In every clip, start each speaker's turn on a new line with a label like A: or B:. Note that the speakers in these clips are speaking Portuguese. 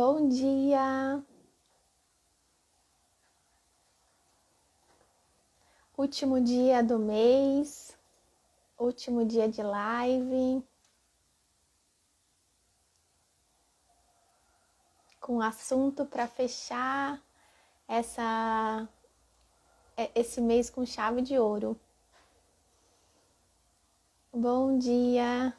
A: Bom dia! Último dia do mês, último dia de live, com assunto para fechar esse mês com chave de ouro. Bom dia!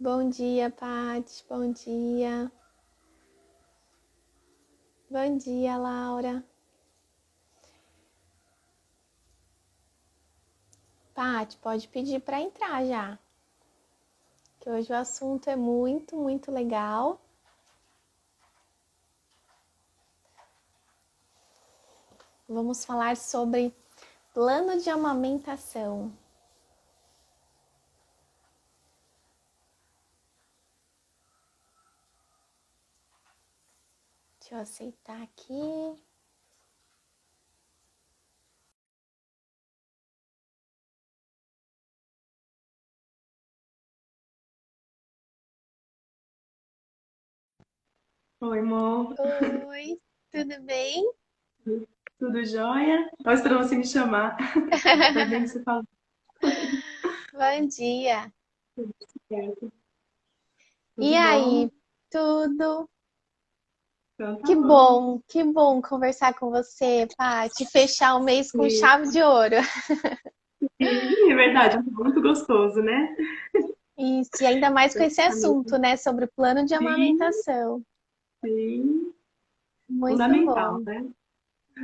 A: Bom dia, Paty, bom dia! Bom dia, Laura! Paty, pode pedir para entrar já, que hoje o assunto é muito, muito legal. Vamos falar sobre plano de amamentação. Deixa eu aceitar aqui.
B: Oi, amor.
A: Oi, tudo bem?
B: Tudo jóia? Tava esperando você me chamar. Ainda bem que você falou
A: Bom dia.
B: certo.
A: E
B: Tudo bom?
A: aí, tudo?
B: Então tá bom.
A: Que bom conversar com você, Paty. Fechar o mês com
B: E,
A: chave de ouro.
B: é verdade, é muito gostoso, né?
A: Isso, e ainda mais com esse
B: Amigo.
A: assunto, né, sobre o plano de
B: Sim,
A: amamentação.
B: sim.
A: Muito
B: Fundamental,
A: bom.
B: né?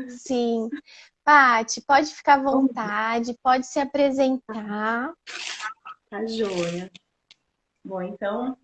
A: Sim. Paty, pode ficar à
B: Bom,
A: vontade, pode se apresentar.
B: tá joia. Bom, então,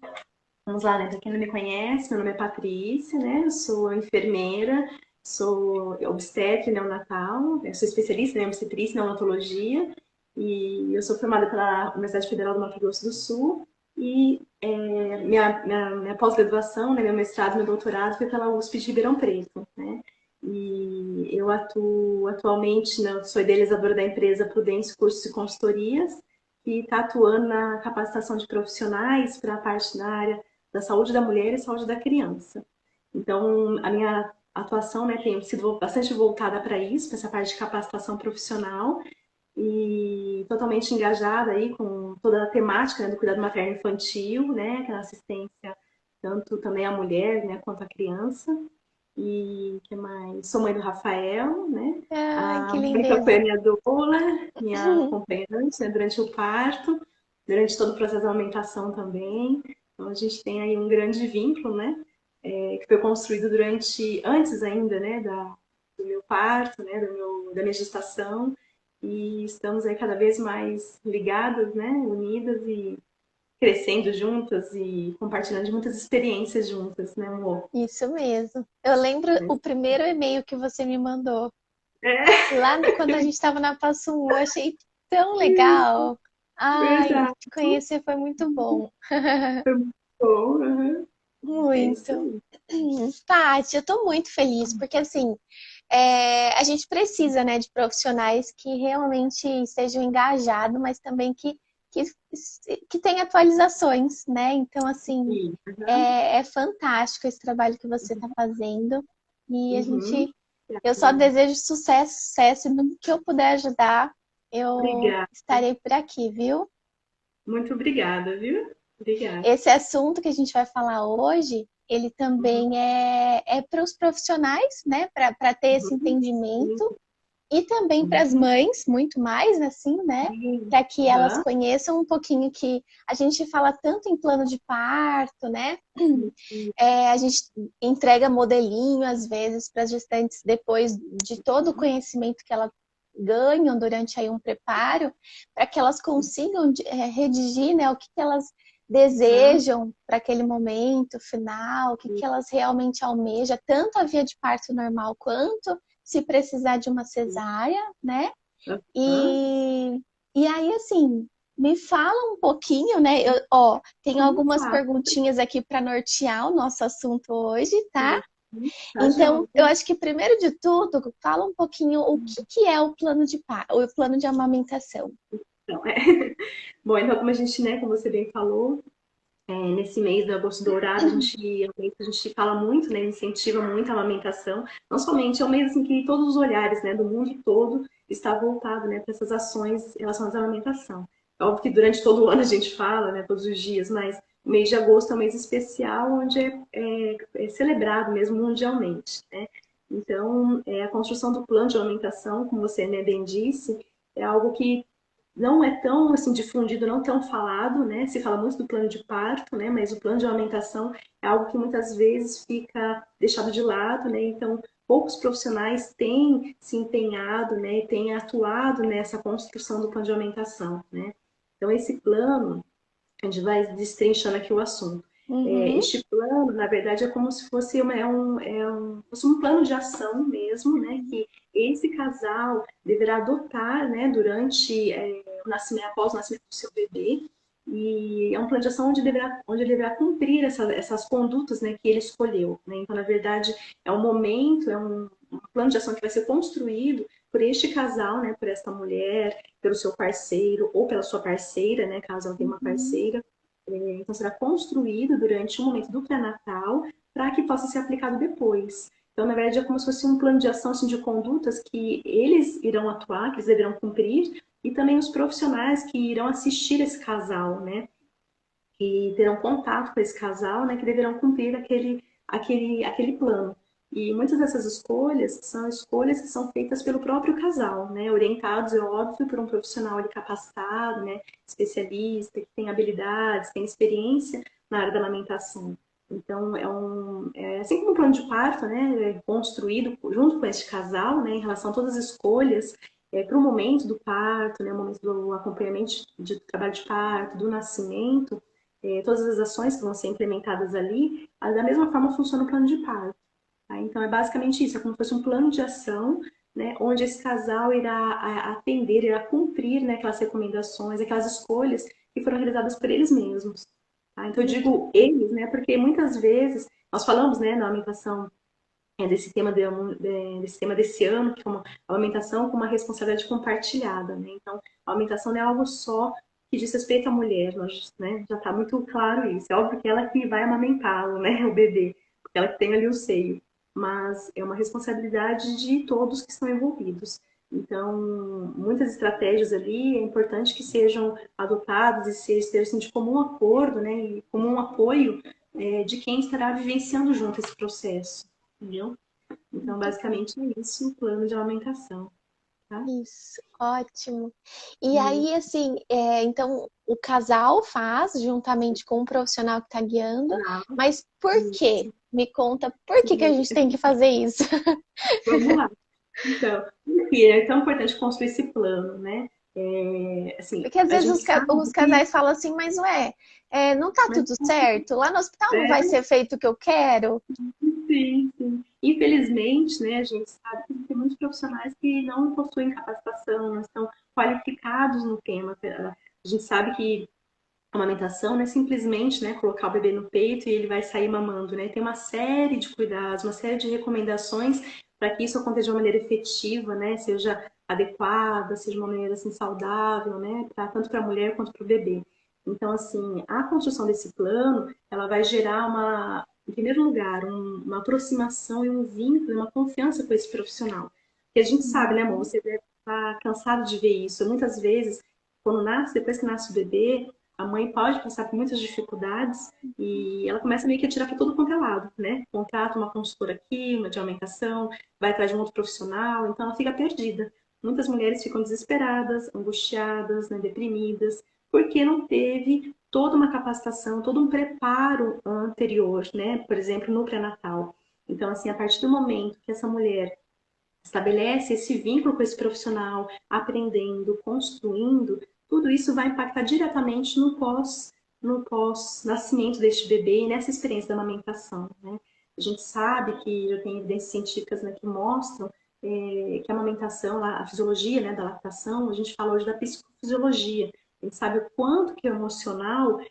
B: vamos lá, né? Pra quem não me conhece, meu nome é Patrícia, né? Eu sou enfermeira, sou obstetra e neonatal, eu sou especialista em obstetrícia e neonatologia, e eu sou formada pela Universidade Federal do Mato Grosso do Sul, e minha pós-graduação, né, meu mestrado, meu doutorado foi pela USP de Ribeirão Preto, né? E eu atuo atualmente, né, sou idealizadora da empresa Prudência Cursos e Consultorias, que está atuando na capacitação de profissionais para a parte da área da saúde da mulher e saúde da criança. Então, a minha atuação, né, tem sido bastante voltada para isso, para essa parte de capacitação profissional e totalmente engajada aí com toda a temática, né, do cuidado materno infantil, né, que é a assistência tanto também à mulher, né, quanto à criança. E que mais? Sou mãe do Rafael, né?
A: Ai,
B: A
A: que
B: Mônica foi a
A: lindeza.
B: minha doula, minha acompanhante, né, durante o parto, durante todo o processo da amamentação também. Então a gente tem aí um grande vínculo, né? Que foi construído antes ainda, né, do meu parto, né, da minha gestação. E estamos aí cada vez mais ligadas, né, unidas e crescendo juntas e compartilhando de muitas experiências juntas, né, amor?
A: Isso mesmo. Eu lembro o primeiro e-mail que você me mandou.
B: É,
A: Quando a gente estava na Passo eu achei tão legal. Ai,
B: verdade.
A: te conhecer foi muito bom.
B: Bom, uhum. É isso
A: Muito.
B: aí.
A: Paty, eu tô muito feliz, porque assim, a gente precisa, né, de profissionais que realmente estejam engajados, mas também que, que tenham atualizações, né? Então, assim,
B: Sim, uhum.
A: é fantástico esse trabalho que você está fazendo. E a
B: Uhum.
A: gente, eu só desejo sucesso, sucesso, e no que eu puder ajudar, eu
B: Obrigada.
A: estarei por aqui, viu?
B: Muito obrigada, viu? Obrigada.
A: Esse assunto que a gente vai falar hoje, ele
B: Uhum.
A: também é para os profissionais, né? Para ter esse
B: Uhum. Sim,
A: entendimento e também para as
B: sim,
A: mães, muito mais, assim, né?
B: sim.
A: Para que elas
B: Uhum.
A: conheçam um pouquinho que a gente fala tanto em plano de parto, né?
B: Sim,
A: A gente entrega modelinho às vezes para as gestantes depois de todo o conhecimento que elas ganham durante aí um preparo, para que elas consigam redigir, né, o que elas
B: uhum.
A: desejam para aquele momento final, o que elas realmente almejam, tanto a via de parto normal quanto se precisar de uma cesárea, né?
B: Uhum.
A: E, e aí, assim, me fala um pouquinho, né? Tenho
B: Como
A: algumas
B: faz?
A: perguntinhas aqui para nortear o nosso assunto hoje, tá?
B: Uhum. Tá
A: Então, eu
B: joia.
A: acho que primeiro de tudo, fala um pouquinho o que é o plano de amamentação.
B: Então, Bom, então, como a gente, né, como você bem falou, nesse mês do agosto dourado, a gente fala muito, né, incentiva muito a amamentação. Não somente, é um mês em que todos os olhares, né, do mundo todo está voltado, né, para essas ações relacionadas à amamentação. É óbvio que durante todo o ano a gente fala, né, todos os dias, mas o mês de agosto é um mês especial onde é celebrado mesmo mundialmente, né? Então, a construção do plano de amamentação, como você, né, bem disse, é algo que não é tão assim difundido, não tão falado, né? Se fala muito do plano de parto, né? Mas o plano de amamentação é algo que muitas vezes fica deixado de lado, né? Então, poucos profissionais têm se empenhado, né? Têm atuado nessa construção do plano de amamentação, né? Então, esse plano, a gente vai destrinchando aqui o assunto.
A: Uhum.
B: Este plano, na verdade, é como se fosse fosse um plano de ação mesmo, né? Que esse casal deverá adotar, né? Durante o nascimento, após o nascimento do seu bebê. E é um plano de ação onde ele deverá cumprir essas condutas, né? Que ele escolheu, né? Então, na verdade, é um momento, um plano de ação que vai ser construído por este casal, né? Por esta mulher, pelo seu parceiro ou pela sua parceira, né? Caso ela tenha uma parceira. Então, será construído durante o momento do pré-natal para que possa ser aplicado depois. Então, na verdade, é como se fosse um plano de ação assim, de condutas que eles irão atuar, que eles deverão cumprir, e também os profissionais que irão assistir esse casal, né? Que terão contato com esse casal, né? Que deverão cumprir aquele plano. E muitas dessas escolhas são escolhas que são feitas pelo próprio casal, né? Orientados, é óbvio, por um profissional ali capacitado, né? Especialista, que tem habilidades, tem experiência na área da amamentação. Então, assim como um plano de parto, né? É construído junto com este casal, né? Em relação a todas as escolhas para o momento do parto, né? O momento do acompanhamento de trabalho de parto, do nascimento, todas as ações que vão ser implementadas ali, da mesma forma funciona o plano de parto. Tá? Então, é basicamente isso, é como se fosse um plano de ação, né, onde esse casal irá atender, irá cumprir, né, aquelas recomendações, aquelas escolhas que foram realizadas por eles mesmos. Tá? Então, eu digo eles, né, porque muitas vezes nós falamos, né, na amamentação, desse tema desse ano, que é uma amamentação com uma responsabilidade compartilhada. Né? Então, a amamentação não é algo só que diz respeito à mulher, nós, né, já está muito claro isso. É óbvio que ela que vai amamentá-lo, né, o bebê, porque ela que tem ali o seio, mas é uma responsabilidade de todos que estão envolvidos. Então, muitas estratégias ali é importante que sejam adotadas e sejam assim, de comum acordo, né, e comum apoio de quem estará vivenciando junto esse processo, entendeu? Então,
A: Muito
B: basicamente é isso o plano de alimentação, tá?
A: isso, ótimo. E aí, assim, então o casal faz juntamente com o profissional que está guiando,
B: Tá,
A: mas por quê?
B: isso.
A: Me conta por que que a gente tem que fazer isso?
B: Vamos lá. Então, por que é tão importante construir esse plano, né? Assim,
A: Porque às
B: a
A: vezes
B: gente sabe
A: os
B: que,
A: casais falam assim, mas ué, não tá
B: mas,
A: tudo certo? Lá no hospital não vai
B: é,
A: ser feito o que eu quero?
B: sim, sim. Infelizmente, né, a gente sabe que tem muitos profissionais que não possuem capacitação, não estão qualificados no tema. A gente sabe que a amamentação não é simplesmente, né, colocar o bebê no peito e ele vai sair mamando, né? Tem uma série de cuidados, uma série de recomendações para que isso aconteça de uma maneira efetiva, né? Seja adequada, seja de uma maneira assim saudável, né? Tanto para a mulher quanto para o bebê. Então, assim, a construção desse plano, ela vai gerar em primeiro lugar, uma aproximação e um vínculo, uma confiança com esse profissional. Porque a gente sabe, né, amor? Você deve estar cansado de ver isso. Muitas vezes, quando nasce, depois que nasce o bebê, a mãe pode passar por muitas dificuldades e ela começa meio que a tirar para todo quanto é lado, né? Contrata uma consultora aqui, uma de aumentação, vai atrás de um outro profissional, então ela fica perdida. Muitas mulheres ficam desesperadas, angustiadas, né, deprimidas, porque não teve toda uma capacitação, todo um preparo anterior, né? Por exemplo, no pré-natal. Então, assim, a partir do momento que essa mulher estabelece esse vínculo com esse profissional, aprendendo, construindo, tudo isso vai impactar diretamente no pós-nascimento deste bebê e nessa experiência da amamentação. Né? A gente sabe que já tem evidências científicas, né, que mostram que a amamentação, a fisiologia, né, da lactação, a gente fala hoje da psicofisiologia. A gente sabe o quanto que o emocional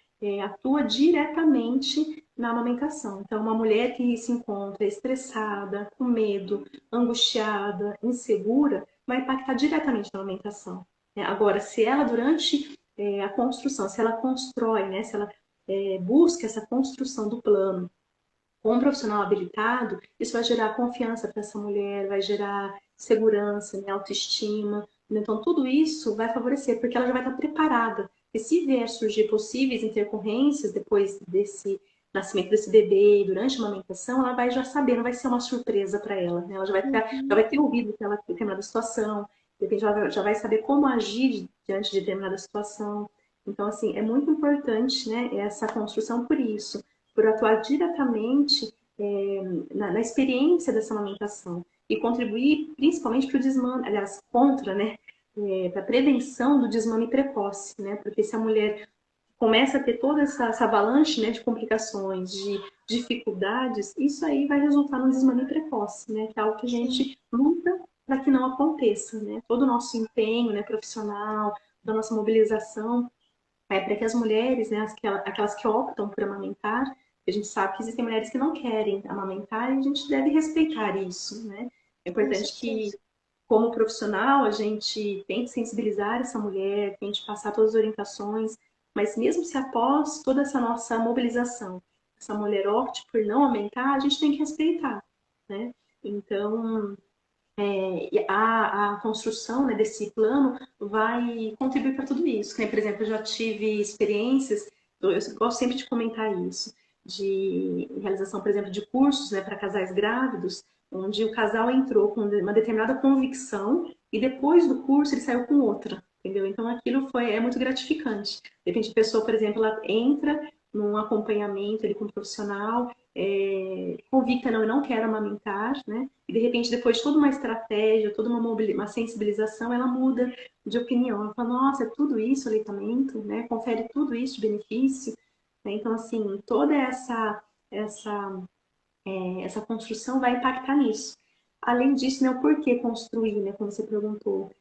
B: atua diretamente na amamentação. Então, uma mulher que se encontra estressada, com medo, angustiada, insegura, vai impactar diretamente na alimentação. Agora, se ela, durante a construção, se ela constrói, né, se ela busca essa construção do plano com um profissional habilitado, isso vai gerar confiança para essa mulher, vai gerar segurança, né, autoestima. Então, tudo isso vai favorecer, porque ela já vai estar preparada. E se vier surgir possíveis intercorrências depois desse nascimento desse bebê, durante a amamentação, ela vai já saber, não vai ser uma surpresa para ela. Né? Ela já
A: Uhum.
B: vai ter ouvido aquela determinada situação, de repente ela já vai saber como agir diante de determinada situação. Então, assim, é muito importante, né, essa construção por isso, por atuar diretamente na experiência dessa amamentação e contribuir principalmente para o desmame, aliás, contra, né, para a prevenção do desmame precoce, né, porque se a mulher começa a ter toda essa avalanche, né, de complicações, de dificuldades, isso aí vai resultar no desmame precoce, né, que é algo que a
A: Sim.
B: gente luta para que não aconteça, né, todo o nosso empenho, né, profissional, da nossa mobilização para que as mulheres, né, aquelas que optam por amamentar, a gente sabe que existem mulheres que não querem amamentar e a gente deve respeitar isso, né? É
A: Com
B: importante que,
A: certeza.
B: como profissional, a gente tente sensibilizar essa mulher, tente passar todas as orientações, mas mesmo se após toda essa nossa mobilização, essa mulher opte por não amamentar, a gente tem que respeitar, né? Então, a construção, né, desse plano vai contribuir para tudo isso. Né? Por exemplo, eu já tive experiências, eu gosto sempre de comentar isso, de realização, por exemplo, de cursos, né, para casais grávidos, onde o casal entrou com uma determinada convicção e depois do curso ele saiu com outra, entendeu? Então aquilo é muito gratificante. De repente a pessoa, por exemplo, ela entra num acompanhamento ali com um profissional, convicta, não, eu não quero amamentar, né? E de repente, depois de toda uma estratégia, toda uma sensibilização, ela muda de opinião. Ela fala, nossa, é tudo isso o aleitamento, né? Confere tudo isso de benefício. Né? Então, assim, toda essa, essa construção vai impactar nisso. Além disso, né, o porquê construir, né, como você perguntou.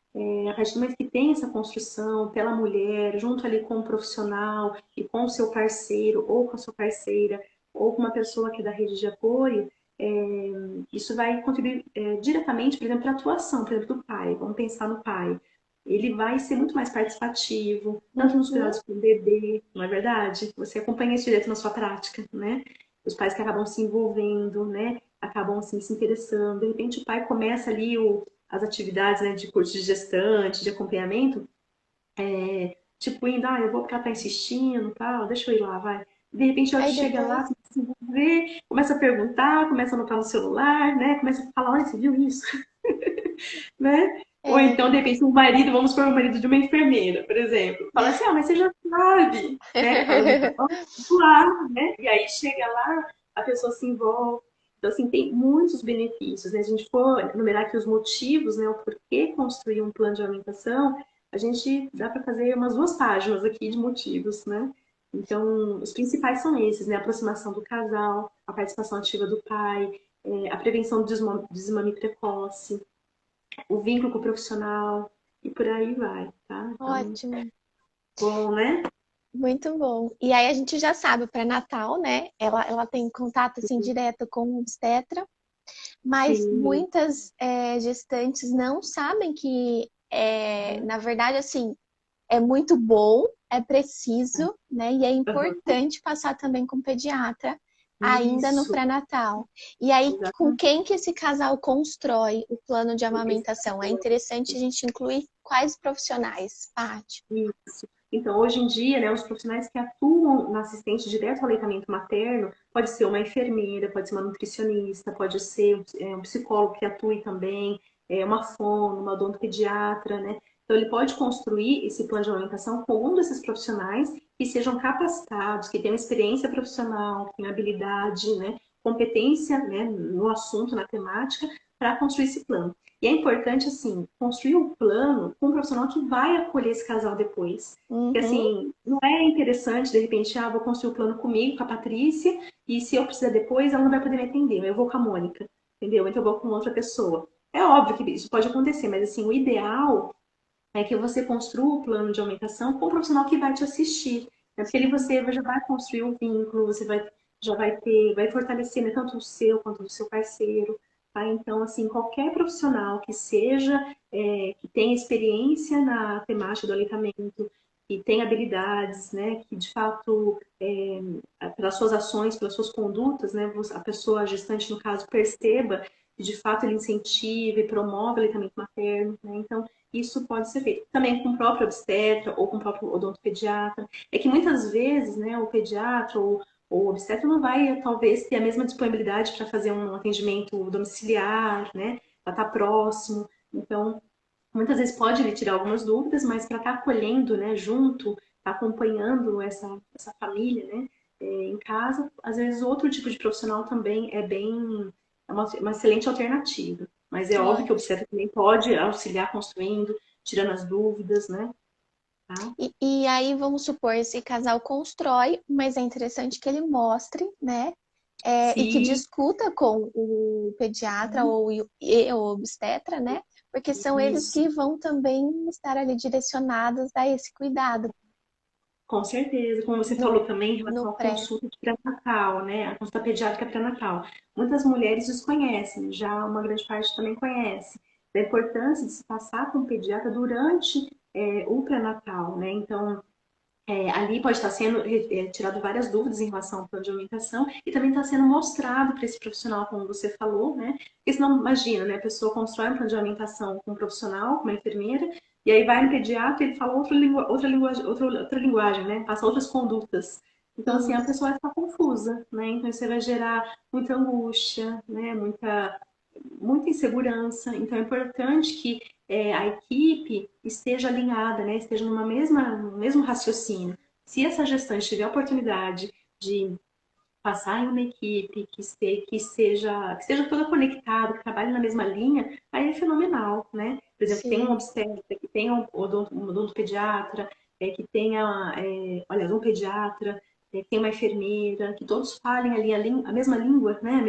B: A partir do momento que tem essa construção pela mulher, junto ali com o profissional e com o seu parceiro ou com a sua parceira, ou com uma pessoa que é da rede de apoio, isso vai contribuir diretamente, por exemplo, para a atuação, por exemplo, do pai. Vamos pensar no pai. Ele vai ser muito mais participativo, tanto nos
A: Uhum.
B: cuidados com o bebê, não é verdade? Você acompanha isso direto na sua prática, né? Os pais que acabam se envolvendo, né? Acabam assim, se interessando. De repente, o pai começa ali as atividades, né, de curso de gestante, de acompanhamento, tipo indo, eu vou porque ela tá insistindo, tal, deixa eu ir lá, vai. De repente, ela
A: Aí
B: chega lá,
A: depois.
B: se envolver, começa a perguntar, começa a anotar no celular, né? Começa a falar, olha, você viu isso? Né? Ou
A: É.
B: então, de repente, um marido, vamos supor, o marido de uma enfermeira, por exemplo, fala assim, mas você já sabe, né? Falando lá, né? E aí chega lá, a pessoa se envolve. Então, assim, tem muitos benefícios, né? Se a gente for enumerar aqui os motivos, né? O porquê construir um plano de alimentação, a gente dá para fazer umas 2 páginas aqui de motivos, né? Então, os principais são esses, né? A aproximação do casal, a participação ativa do pai, a prevenção do desmame precoce, o vínculo com o profissional e por aí vai, tá? Então,
A: Ótimo.
B: bom, né?
A: Muito bom. E aí a gente já sabe, o pré-natal, né? Ela tem contato assim direto com o obstetra, mas
B: Sim.
A: muitas gestantes não sabem que, na verdade, assim, é muito bom, é preciso, né? E é
B: Uhum.
A: importante passar também com o pediatra ainda no
B: Isso,
A: pré-natal. E aí, com
B: exatamente.
A: quem que esse casal constrói o plano de amamentação? É interessante a gente incluir quais profissionais, Paty?
B: Isso. Então, hoje em dia, né, os profissionais que atuam na assistência direta ao aleitamento materno, pode ser uma enfermeira, pode ser uma nutricionista, pode ser um psicólogo que atue também, uma fono, uma odontopediatra, né? Então, ele pode construir esse plano de alimentação com um desses profissionais que sejam capacitados, que tenham experiência profissional, que tenham habilidade, né, competência, né, no assunto, na temática, para construir esse plano. E é importante, assim, construir um plano com um profissional que vai acolher esse casal depois. Porque,
A: Uhum.
B: assim, não é interessante, de repente, vou construir o plano comigo, com a Patrícia, e se eu precisar depois, ela não vai poder me atender. Eu vou com a Mônica, entendeu? Então, eu vou com outra pessoa. É óbvio que isso pode acontecer, mas, assim, o ideal é que você construa o plano de aumentação com um profissional que vai te assistir. Né? Porque ali
A: Sim.
B: você já vai construir um vínculo, você já vai fortalecer, né, tanto o seu quanto o do seu parceiro. tá? Então, assim, qualquer profissional que seja, que tenha experiência na temática do aleitamento, que tenha habilidades, né, que de fato, pelas suas ações, pelas suas condutas, né, a pessoa, a gestante, no caso, perceba que de fato ele incentiva e promove o aleitamento materno, né? Então, isso pode ser feito também com o próprio obstetra ou com o próprio odontopediatra. É que muitas vezes, né, o pediatra ou o obstetra não vai, talvez, ter a mesma disponibilidade para fazer um atendimento domiciliar, né, para estar próximo. Então, muitas vezes pode lhe tirar algumas dúvidas, mas para estar acolhendo, né, junto, tá acompanhando essa família, né, em casa, às vezes outro tipo de profissional também é uma excelente alternativa. Mas é óbvio
A: É.
B: que o obstetra também pode auxiliar construindo, tirando as dúvidas, né? Tá?
A: E aí, vamos supor, esse casal constrói, mas é interessante que ele mostre, né? E que
B: Se
A: discuta com o pediatra ou o obstetra, né? Porque são eles
B: isso.
A: que vão também estar ali direcionados a esse cuidado
B: Com certeza, como você
A: no,
B: falou também em
A: no
B: relação à
A: pré.
B: consulta de pré-natal, né? A consulta pediátrica pré-natal. Muitas mulheres desconhecem, já uma grande parte também conhece, da importância de se passar com o pediatra durante o pré-natal, né? Então, ali pode estar sendo tirado várias dúvidas em relação ao plano de alimentação e também está sendo mostrado para esse profissional, como você falou, né? Porque senão, imagina, né? A pessoa constrói um plano de alimentação com um profissional, com uma enfermeira, e aí vai no pediatra e ele fala outra linguagem, né? Passa outras condutas. Então, assim, a
A: Isso.
B: pessoa vai ficar confusa, né? Então, isso vai gerar muita angústia, né? Muita insegurança. Então, é importante que a equipe esteja alinhada, né? Esteja no mesmo raciocínio. Se essa gestante tiver a oportunidade de passar em uma equipe que seja toda conectada, que trabalhe na mesma linha, aí é fenomenal, né? Por exemplo, que tenha um
A: Sim.
B: obstetra, que tenha um odontopediatra, que tenha, aliás, um pediatra, que tenha uma enfermeira, que todos falem ali a mesma língua, né?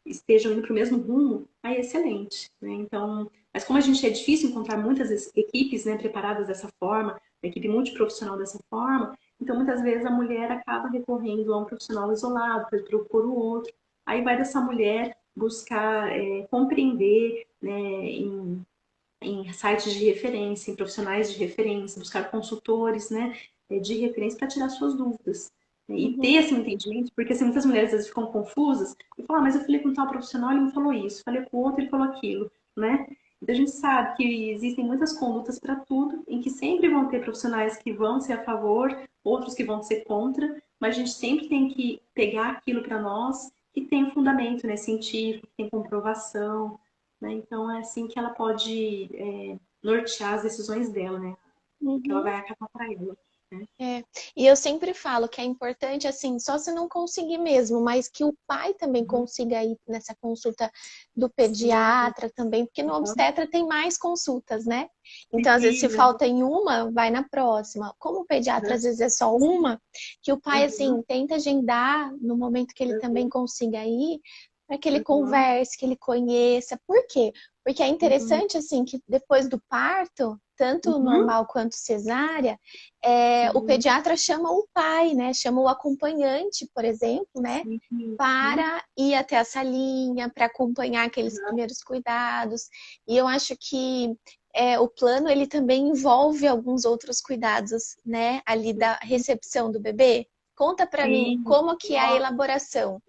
B: Estejam indo para o mesmo rumo, aí é excelente, né? Então, mas como a gente é difícil encontrar muitas equipes, né, preparadas dessa forma, uma equipe multiprofissional dessa forma, então, muitas vezes a mulher acaba recorrendo a um profissional isolado, para propor o outro. Aí vai dessa mulher buscar compreender, né, em sites de referência, em profissionais de referência, buscar consultores, né, de referência para tirar suas dúvidas. E ter
A: Uhum.
B: esse entendimento, porque assim, muitas mulheres às vezes ficam confusas e falam, mas eu falei com tal profissional, ele me falou isso, falei com o outro, ele falou aquilo, né? Então a gente sabe que existem muitas condutas para tudo, em que sempre vão ter profissionais que vão ser a favor, outros que vão ser contra, mas a gente sempre tem que pegar aquilo para nós que tem um fundamento, né, científico, que tem comprovação, né? Então é assim que ela pode nortear as decisões dela, né? O que ela
A: Uhum.
B: vai acatar para ela. Né?
A: É, e eu sempre falo que é importante, assim, só se não conseguir mesmo, mas que o pai também
B: Uhum.
A: consiga ir nessa consulta do
B: Sim,
A: pediatra também, porque no
B: uhum.
A: obstetra tem mais consultas, né? Então, às vezes, se
B: Precisa.
A: falta em uma, vai na próxima. Como o pediatra,
B: Uhum.
A: às vezes, é só uma, que o pai,
B: Uhum.
A: assim, tenta agendar no momento que ele também
B: Uhum.
A: consiga ir, para que ele
B: Uhum.
A: converse, que ele conheça. Por quê? Porque é
B: Uhum.
A: interessante, assim, que depois do parto, tanto
B: Uhum.
A: normal quanto cesárea, o
B: Sim,
A: pediatra chama o pai, né? Chama o acompanhante, por exemplo, né?
B: sim, sim.
A: Para ir até a salinha, para acompanhar aqueles
B: Uhum.
A: primeiros cuidados. E eu acho que o plano ele também envolve alguns outros cuidados, né? Ali da recepção do bebê. Conta para mim
B: Sim.
A: como que é a elaboração.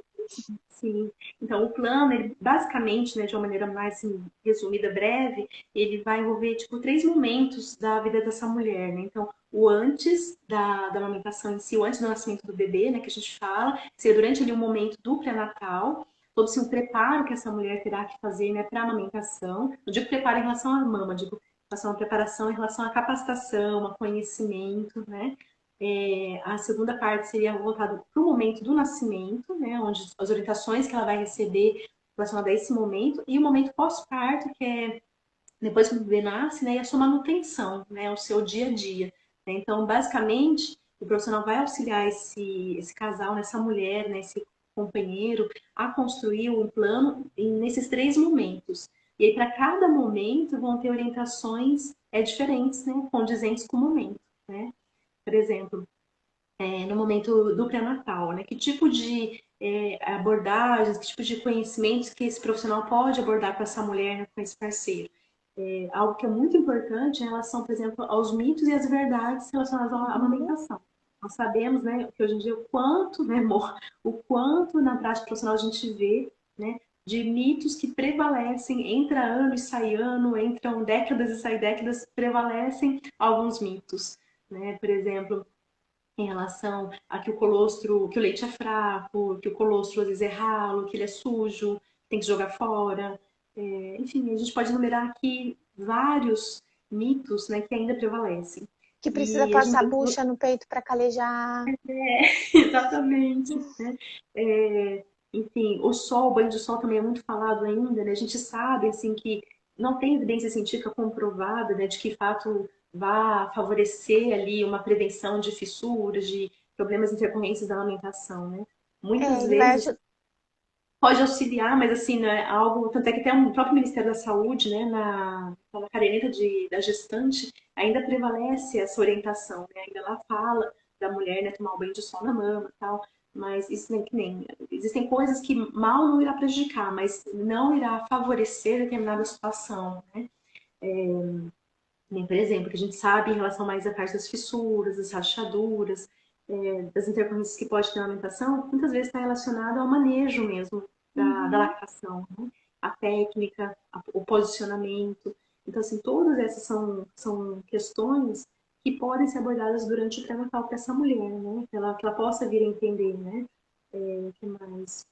B: Sim. Então, o plano, ele basicamente, né, de uma maneira mais assim, resumida, breve, ele vai envolver, tipo, três momentos da vida dessa mulher, né? Então, o antes da amamentação em si, o antes do nascimento do bebê, né, que a gente fala, seria durante ali o momento do pré-natal, todo assim, o preparo que essa mulher terá que fazer, né, para a amamentação. Não digo preparo em relação à mama, digo em relação à preparação, em relação à capacitação, a conhecimento, né? A segunda parte seria voltada para o momento do nascimento, né, onde as orientações que ela vai receber relacionadas a esse momento, e o momento pós-parto, que é depois que o bebê nasce, né, e a sua manutenção, né, o seu dia a dia. Né? Então, basicamente, o profissional vai auxiliar esse casal, essa mulher, né, esse companheiro, a construir um plano nesses três momentos. E aí, para cada momento, vão ter orientações diferentes, né, condizentes com o momento. Né? Por exemplo, no momento do pré-natal, né? Que tipo de abordagens, que tipo de conhecimentos que esse profissional pode abordar com essa mulher, né, com esse parceiro. Algo que é muito importante em relação, por exemplo, aos mitos e às verdades relacionadas à
A: Uhum.
B: amamentação. Nós sabemos, né, que hoje em dia o quanto, né, amor, o quanto na prática profissional a gente vê, né, de mitos que prevalecem, entra ano e sai ano, entram décadas e sai décadas, prevalecem alguns mitos, né? Por exemplo, em relação a que o colostro, que o leite é fraco, que o colostro às vezes é ralo, que ele é sujo, tem que jogar fora. Enfim, a gente pode enumerar aqui vários mitos, né, que ainda prevalecem.
A: Que precisa
B: E a gente
A: passar
B: tem que...
A: bucha no peito para calejar.
B: Exatamente, né? Enfim, o sol, o banho de sol também é muito falado ainda, né? A gente sabe, assim, que não tem evidência científica comprovada, né, de que fato vá favorecer ali uma prevenção de fissuras, de problemas intercorrentes da alimentação, né? Muitas
A: Ele vai
B: vezes
A: ajudar.
B: pode auxiliar, mas assim, não é algo, tanto é que até o próprio Ministério da Saúde, né, na caderneta da gestante, ainda prevalece essa orientação, né? Ainda lá fala da mulher, né, tomar um banho de sol na mama e tal, mas isso nem que nem, existem coisas que mal não irá prejudicar, mas não irá favorecer determinada situação, né? Nem, por exemplo, que a gente sabe em relação mais à parte das fissuras, das rachaduras, das intercorrências que pode ter na alimentação, muitas vezes está relacionado ao manejo mesmo da
A: Uhum.
B: lactação, né? A técnica, o posicionamento. Então, assim, todas essas são questões que podem ser abordadas durante o pré-natal para essa mulher, né? Que ela possa vir a entender, né? Que mais?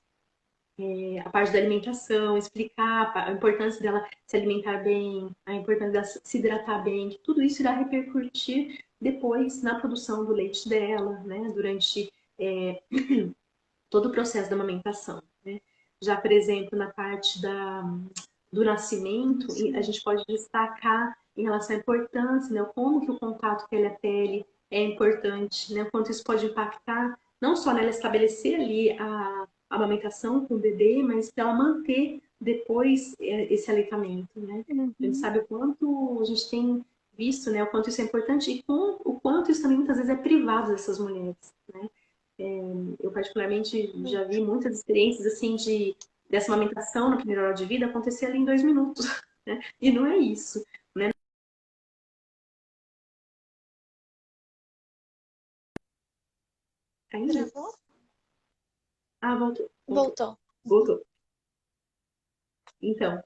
B: A parte da alimentação, explicar a importância dela se alimentar bem, a importância dela se hidratar bem, que tudo isso irá repercutir depois na produção do leite dela, né, durante todo o processo da amamentação. Né? Já, por exemplo, na parte do nascimento, a
A: Sim.
B: gente pode destacar em relação à importância, né, como que o contato pele a pele é importante, né, o quanto isso pode impactar, não só nela estabelecer ali a amamentação com o bebê, mas para ela manter depois esse aleitamento, né? A gente
A: Uhum.
B: sabe o quanto a gente tem visto, né, o quanto isso é importante e o quanto isso também muitas vezes é privado dessas mulheres, né? Eu particularmente já vi muitas experiências assim dessa amamentação na primeira hora de vida acontecer ali em 2 minutos, né? E não é isso, né? Ainda?
A: Travou?
B: Ah, voltou, voltou,
A: Voltou. Uhum.
B: voltou. Então,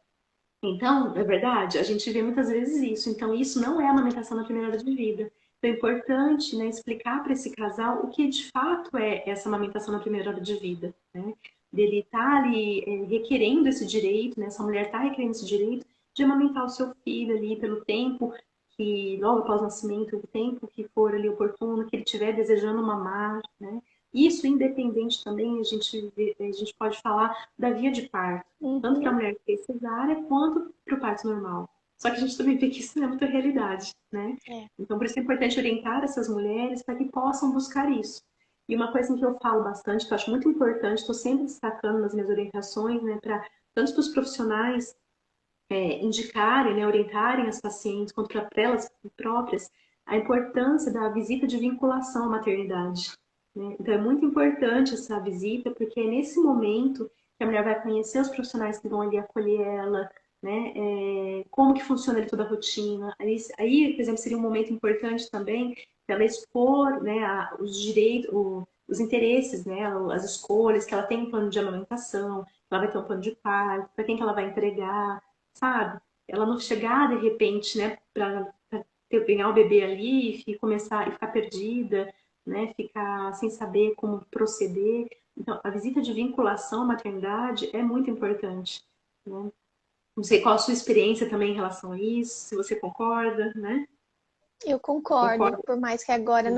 B: então, é verdade, a gente vê muitas vezes isso. Então, isso não é amamentação na primeira hora de vida. Então, é importante, né, explicar para esse casal o que de fato é essa amamentação na primeira hora de vida, né? Dele estar ali requerendo esse direito, né? Essa mulher está requerendo esse direito de amamentar o seu filho ali pelo tempo que, logo após o nascimento, o tempo que for ali oportuno, que ele estiver desejando mamar, né? Isso independente também, a gente pode falar da via de parto tanto para a
A: Uhum.
B: mulher que fez cesárea quanto para o parto normal. Só que a gente também vê que isso não é muita realidade, né?
A: É.
B: Então, por isso é importante orientar essas mulheres para que possam buscar isso. E uma coisa que eu falo bastante, que eu acho muito importante, estou sempre destacando nas minhas orientações, né, para tanto para os profissionais indicarem, né, orientarem as pacientes, quanto para elas próprias, a importância da visita de vinculação à maternidade. Né? Então, é muito importante essa visita, porque é nesse momento que a mulher vai conhecer os profissionais que vão ali acolher ela, né? Como que funciona ali toda a rotina. Aí, por exemplo, seria um momento importante também para ela expor, né, os direitos, os interesses, né, as escolhas que ela tem em plano de amamentação, que ela vai ter um plano de parto, para quem que ela vai entregar, sabe? Ela não chegar de repente, né, para pegar o bebê ali e começar e ficar perdida, né, ficar sem saber como proceder. Então, a visita de vinculação à maternidade é muito importante, né? Não sei qual a sua experiência também em relação a isso, se você concorda, né?
A: Eu concordo,
B: Concorda?
A: por mais que agora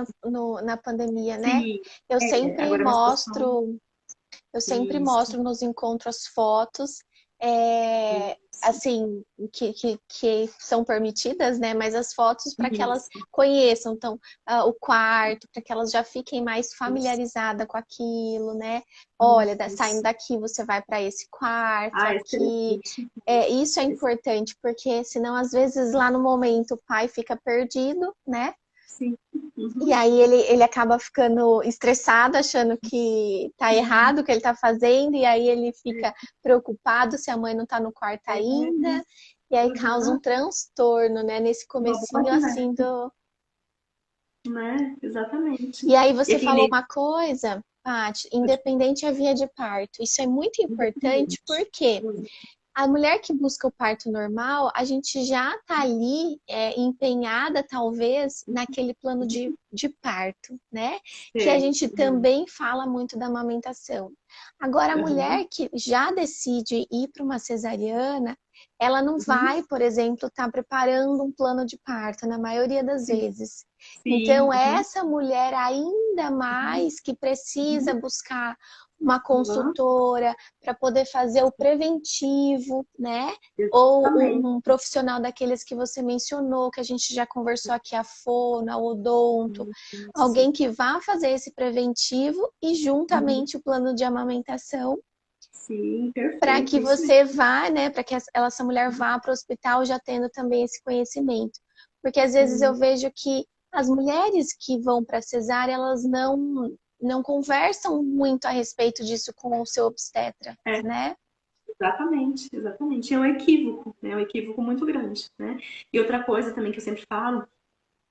A: na pandemia, né?
B: Sim,
A: Eu sempre
B: agora é uma situação.
A: mostro Eu sempre
B: Isso,
A: mostro nos encontros fotos,
B: isso,
A: assim, que são permitidas, né? Mas as fotos para que elas
B: isso,
A: conheçam, então, o quarto, para que elas já fiquem mais
B: isso,
A: familiarizadas com aquilo, né? Olha, saindo
B: isso.
A: daqui você vai para esse quarto,
B: Ah,
A: aqui.
B: excelente.
A: Isso é importante, porque senão, às vezes, lá no momento, o pai fica perdido, né?
B: Sim.
A: E
B: Uhum.
A: aí ele acaba ficando estressado, achando que tá errado o que ele tá fazendo, e aí ele fica preocupado se a mãe não tá no quarto
B: É,
A: ainda, e aí causa um
B: uhum.
A: transtorno, né, nesse
B: Uma bola
A: comecinho
B: de
A: assim
B: neve,
A: do...
B: né? Exatamente.
A: E aí
B: E
A: você falou
B: aquele
A: uma coisa, Paty, independente a via de parto. Isso é muito importante
B: independente.
A: porque a mulher que busca o parto normal, a gente já está ali empenhada, talvez, naquele plano de parto, né? Que a
B: Sei.
A: gente
B: Uhum.
A: também fala muito da amamentação. Agora, a
B: Uhum.
A: mulher que já decide ir para uma cesariana, ela não
B: Uhum.
A: vai, por exemplo, estar preparando um plano de parto, na maioria das
B: Sim.
A: vezes.
B: Sim.
A: Então,
B: Uhum.
A: essa mulher ainda
B: Uhum.
A: mais que precisa
B: Uhum.
A: buscar uma
B: Uhum.
A: consultora para poder fazer o preventivo, né? Ou
B: Exatamente.
A: um profissional daqueles que você mencionou, que a gente já conversou aqui, a fono, a odonto,
B: Isso.
A: alguém que vá fazer esse preventivo e
B: Uhum.
A: juntamente o plano de amamentação
B: Sim,
A: para
B: perfeito.
A: que
B: Isso
A: você
B: mesmo.
A: vá, né, para que essa mulher vá para o hospital já tendo também esse conhecimento. Porque às vezes eu
B: Sim.
A: vejo que as mulheres que vão para cesárea, elas não conversam muito a respeito disso com o seu obstetra,
B: É,
A: né?
B: exatamente, exatamente. É um equívoco, né? É um equívoco muito grande, né? E outra coisa também que eu sempre falo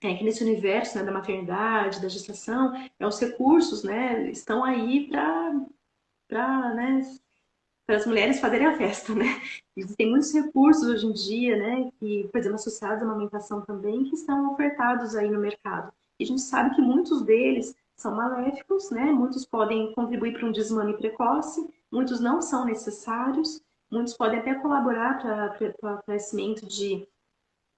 B: é que nesse universo, né, da maternidade, da gestação, os recursos, né, estão aí para, né, para as mulheres fazerem a festa, né? Existem muitos recursos hoje em dia, né, que, por exemplo, associados à amamentação também, que estão ofertados aí no mercado. E a gente sabe que muitos deles são maléficos, né? Muitos podem contribuir para um desmame precoce, muitos não são necessários, muitos podem até colaborar para o aparecimento de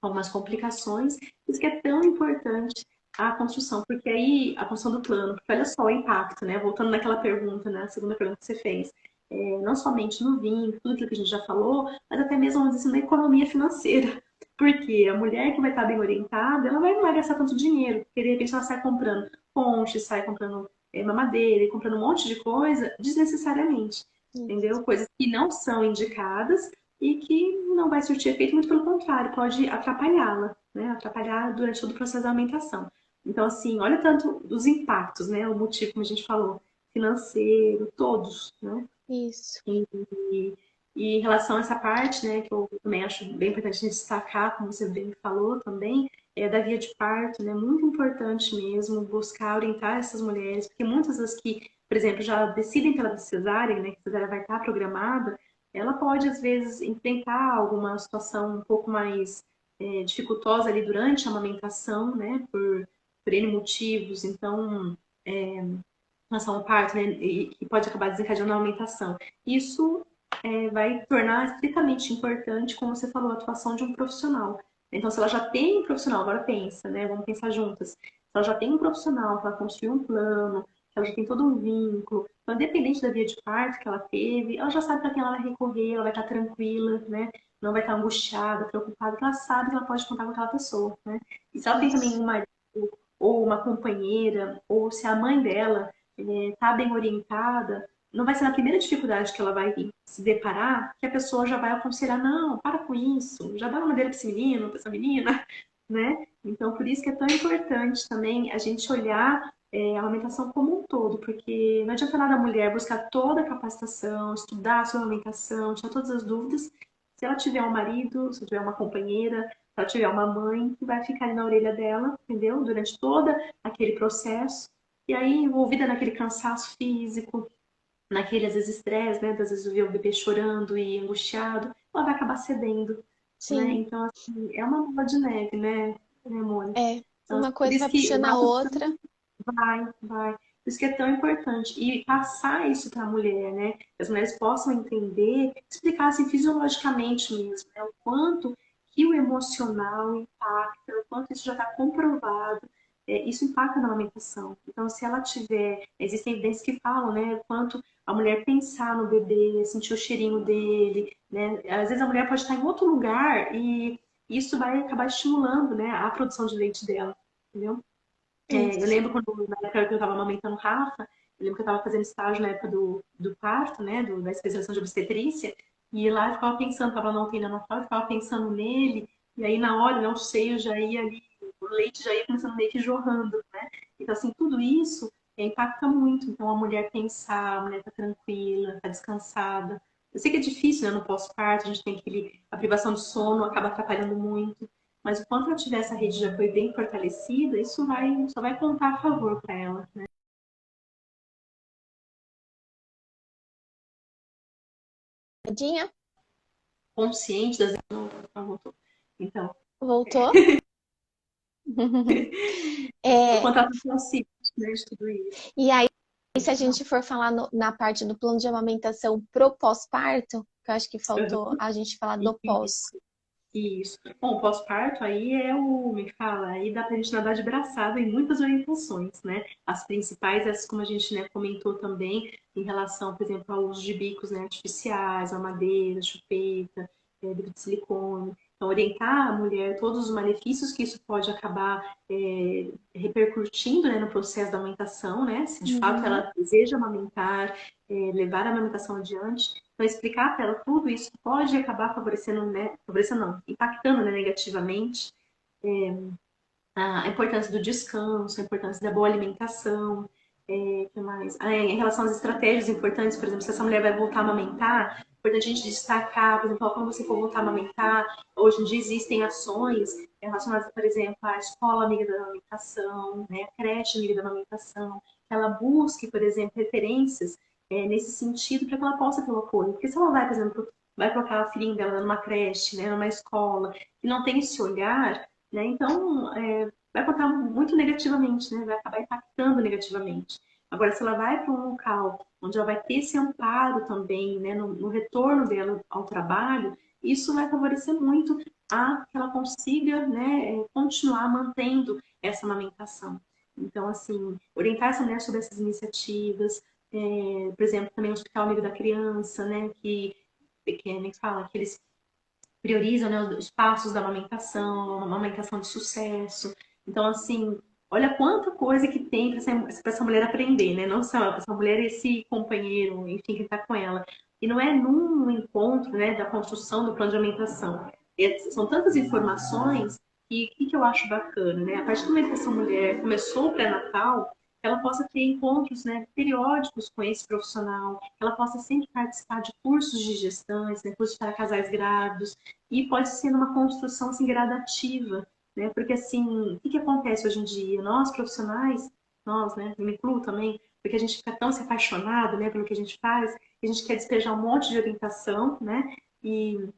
B: algumas complicações. Isso que é tão importante a construção, porque aí a construção do plano, porque olha só o impacto, né? Voltando naquela pergunta, né? A segunda pergunta que você fez, não somente no vinho, tudo aquilo que a gente já falou, mas até mesmo, vamos dizer assim, na economia financeira. Porque a mulher que vai estar bem orientada, ela não vai gastar tanto dinheiro, porque de repente ela sai comprando ponche, sai comprando mamadeira, e comprando um monte de coisa desnecessariamente,
A: Isso.
B: entendeu? Coisas que não são indicadas e que não vai surtir efeito, muito pelo contrário, pode atrapalhá-la, né? Atrapalhar durante todo o processo da alimentação. Então, assim, olha tanto os impactos, né? O motivo, como a gente falou, financeiro, todos, né?
A: Isso.
B: E, e em relação a essa parte, né, que eu também acho bem importante a gente destacar, como você bem falou também, é da via de parto, né? Muito importante mesmo buscar orientar essas mulheres, porque muitas das que, por exemplo, já decidem pela cesárea, né, que a cesárea vai estar programada, ela pode às vezes enfrentar alguma situação um pouco mais dificultosa ali durante a amamentação, né, por N motivos. Então, relação ao parto, né, e que pode acabar desencadeando a aumentação. Isso vai tornar estritamente importante, como você falou, a atuação de um profissional. Então, se ela já tem um profissional, agora pensa, né? Vamos pensar juntas. Se ela já tem um profissional, que ela construiu um plano, que ela já tem todo um vínculo, então, independente da via de parto que ela teve, ela já sabe para quem ela vai recorrer, ela vai estar tranquila, né? Não vai estar angustiada, preocupada, porque ela sabe que ela pode contar com aquela pessoa, né? E se ela tem também
A: Isso.
B: um marido, ou uma companheira, ou se a mãe dela está bem orientada, não vai ser na primeira dificuldade que ela vai se deparar que a pessoa já vai aconselhar, não, para com isso, já dá uma madeira para esse menino, para essa menina, né? Então, por isso que é tão importante também a gente olhar a alimentação como um todo, porque não adianta nada a mulher buscar toda a capacitação, estudar sobre alimentação, tirar todas as dúvidas, se ela tiver um marido, se tiver uma companheira, se ela tiver uma mãe que vai ficar ali na orelha dela, entendeu? Durante todo aquele processo. E aí, envolvida naquele cansaço físico, naquele, às vezes, estresse, né? Às vezes ver o bebê chorando e angustiado, ela vai acabar cedendo, né?
A: Sim.
B: Então, assim, é uma bola de neve, né, amor?
A: É.
B: Então,
A: Uma
B: assim, por
A: coisa
B: isso
A: vai
B: que
A: puxando a outra.
B: vai. Por isso que é tão importante. E passar isso para a mulher, né? Que as mulheres possam entender, explicar assim, fisiologicamente mesmo, né? O quanto que o emocional impacta, o quanto isso já está comprovado. Isso impacta na amamentação. Então, se ela tiver, existem evidências que falam, né, o quanto a mulher pensar no bebê, sentir o cheirinho dele, né? Às vezes a mulher pode estar em outro lugar e isso vai acabar estimulando, né, a produção de leite dela, entendeu? Eu
A: Isso.
B: lembro quando, na época que eu estava amamentando o Rafa, eu lembro que eu estava fazendo estágio na época do parto, né, da especialização de obstetrícia, e lá eu ficava pensando, estava na UTI neonatal, eu ficava pensando nele, e aí na hora, né, o seio já ia ali leite já ia começando meio que jorrando, né? Então, assim, tudo isso impacta muito. Então, a mulher pensar, a mulher tá tranquila, tá descansada. Eu sei que é difícil, né, no pós-parto, a gente tem a privação de sono acaba atrapalhando muito, mas o quanto ela tiver essa rede de apoio bem fortalecida, isso só vai contar a favor para ela, né?
A: Tadinha?
B: Consciente das... Não, voltou. Então,
A: Voltou?
B: o
A: É,
B: quanto ela tá consciente, né, de tudo isso.
A: e aí, se a gente for falar na parte do plano de amamentação pro pós-parto, que eu acho que faltou a gente falar do pós.
B: Isso. Isso. Bom, o pós-parto aí como é que fala? Aí dá pra gente nadar de braçada em muitas orientações, né? As principais, essas como a gente, né, comentou também, em relação, por exemplo, ao uso de bicos, né, artificiais, mamadeira, chupeta, bico de silicone. Então, orientar a mulher todos os malefícios que isso pode acabar repercutindo, né, no processo da amamentação, né? Se de fato
A: Uhum.
B: ela deseja amamentar, levar a amamentação adiante. Então, explicar para ela tudo isso pode acabar favorecendo, né? Favorecendo não, impactando, né, negativamente a importância do descanso, a importância da boa alimentação, que mais? Em relação às estratégias importantes, por exemplo, se essa mulher vai voltar a amamentar, é importante a gente destacar, por exemplo, quando você for voltar a amamentar, hoje em dia existem ações relacionadas, por exemplo, à escola amiga da amamentação, né, a creche amiga da amamentação, que ela busque, por exemplo, referências nesse sentido para que ela possa ter o apoio. Porque se ela vai, por exemplo, vai colocar a filhinha dela numa creche, né, numa escola, que não tem esse olhar, né, então vai contar muito negativamente, né? Vai acabar impactando negativamente. Agora, se ela vai para um local onde ela vai ter esse amparo também, né, no retorno dela ao trabalho, isso vai favorecer muito a que ela consiga, né, continuar mantendo essa amamentação. Então, assim, orientar essa mulher sobre essas iniciativas, por exemplo, também o Hospital Amigo da Criança, né, que fala que eles priorizam, né, os passos da amamentação, uma amamentação de sucesso. Então, assim, olha quanta coisa que tem para essa mulher aprender, né? Não só essa mulher e esse companheiro, enfim, que está com ela. E não é num encontro, né, da construção do plano de alimentação. São tantas informações e o que eu acho bacana, né? A partir do momento que essa mulher começou o pré-natal, ela possa ter encontros, né, periódicos com esse profissional, ela possa sempre participar de cursos de gestantes, né, cursos para casais grávidos, e pode ser uma construção assim, gradativa, né? Porque assim, o que acontece hoje em dia? Nós profissionais, nós, né, eu me incluo também, porque a gente fica tão se apaixonado, né, pelo que a gente faz, que a gente quer despejar um monte de orientação, né? E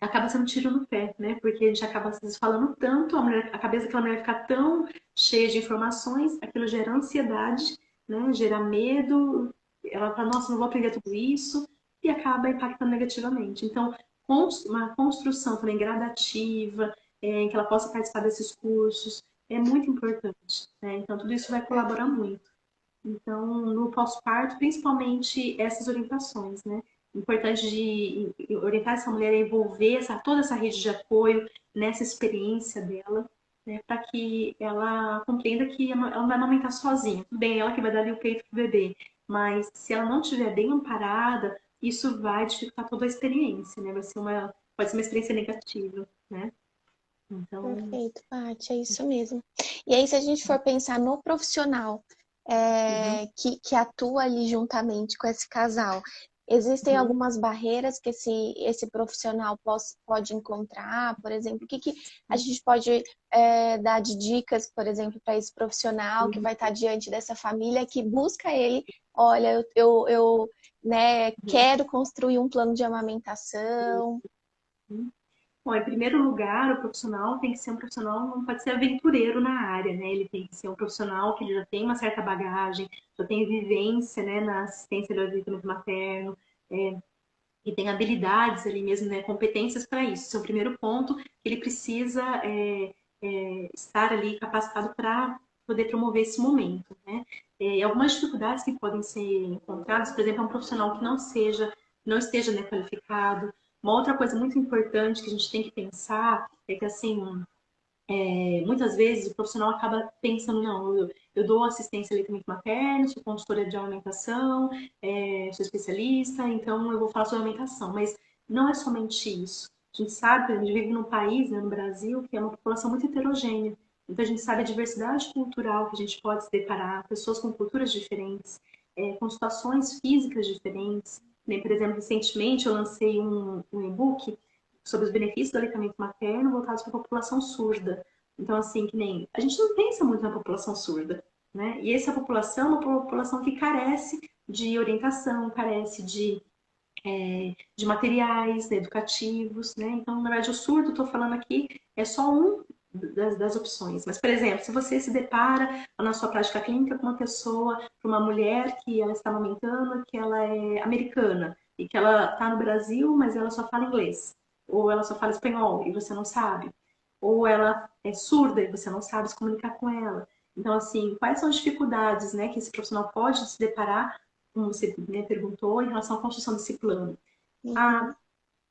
B: acaba sendo um tiro no pé, né? Porque a gente acaba às vezes falando tanto, a cabeça daquela mulher fica tão cheia de informações, aquilo gera ansiedade, né? Gera medo, ela fala, nossa, não vou aprender tudo isso, e acaba impactando negativamente. Então, uma construção também gradativa, em que ela possa participar desses cursos, é muito importante, né? Então, tudo isso vai colaborar muito. Então, no pós-parto, principalmente essas orientações, né? Importante de orientar essa mulher a envolver toda essa rede de apoio nessa experiência dela, né? Para que ela compreenda que ela não vai amamentar sozinha. Tudo bem, ela que vai dar ali o peito pro bebê, mas se ela não estiver bem amparada, isso vai dificultar toda a experiência, né? Pode ser uma experiência negativa, né? Então,
A: Perfeito, Paty, é isso mesmo. E aí, se a gente for pensar no profissional
B: uhum,
A: que atua ali juntamente com esse casal, existem
B: uhum,
A: algumas barreiras que esse profissional pode encontrar, por exemplo, o que a gente pode dar de dicas, por exemplo, para esse profissional que
B: uhum,
A: vai estar diante dessa família que busca ele, olha, eu né,
B: uhum,
A: quero construir um plano de amamentação.
B: uhum. Bom, em primeiro lugar, o profissional tem que ser um profissional, não pode ser aventureiro na área, né? Ele tem que ser um profissional que ele já tem uma certa bagagem, já tem vivência, né, na assistência do aleitamento materno, é, e tem habilidades ali mesmo, né, competências para isso. Esse é o primeiro ponto que ele precisa estar ali capacitado para poder promover esse momento, né? Algumas dificuldades que podem ser encontradas, por exemplo, é um profissional que não esteja, né, qualificado. Uma outra coisa muito importante que a gente tem que pensar é que, assim, muitas vezes o profissional acaba pensando, não, eu dou assistência ao aleitamento materno, sou consultora de alimentação, sou especialista, então eu vou falar sobre alimentação. Mas não é somente isso. A gente sabe, a gente vive num país, né, no Brasil, que é uma população muito heterogênea. Então a gente sabe a diversidade cultural que a gente pode se deparar, pessoas com culturas diferentes, com situações físicas diferentes. Né? Por exemplo, recentemente eu lancei um e-book sobre os benefícios do aleitamento materno voltados para a população surda. Então, assim, que nem a gente não pensa muito na população surda, né? E essa população é uma população que carece de orientação, carece de materiais, né, educativos, né? Então, na verdade, o surdo, estou falando aqui, é só um das opções. Mas, por exemplo, se você se depara na sua prática clínica com uma pessoa, uma mulher que ela está amamentando, que ela é americana e que ela está no Brasil, mas ela só fala inglês, ou ela só fala espanhol e você não sabe, ou ela é surda e você não sabe se comunicar com ela. Então, assim, quais são as dificuldades, né, que esse profissional pode se deparar, como você, né, perguntou, em relação à construção desse plano?
A: Uhum.
B: A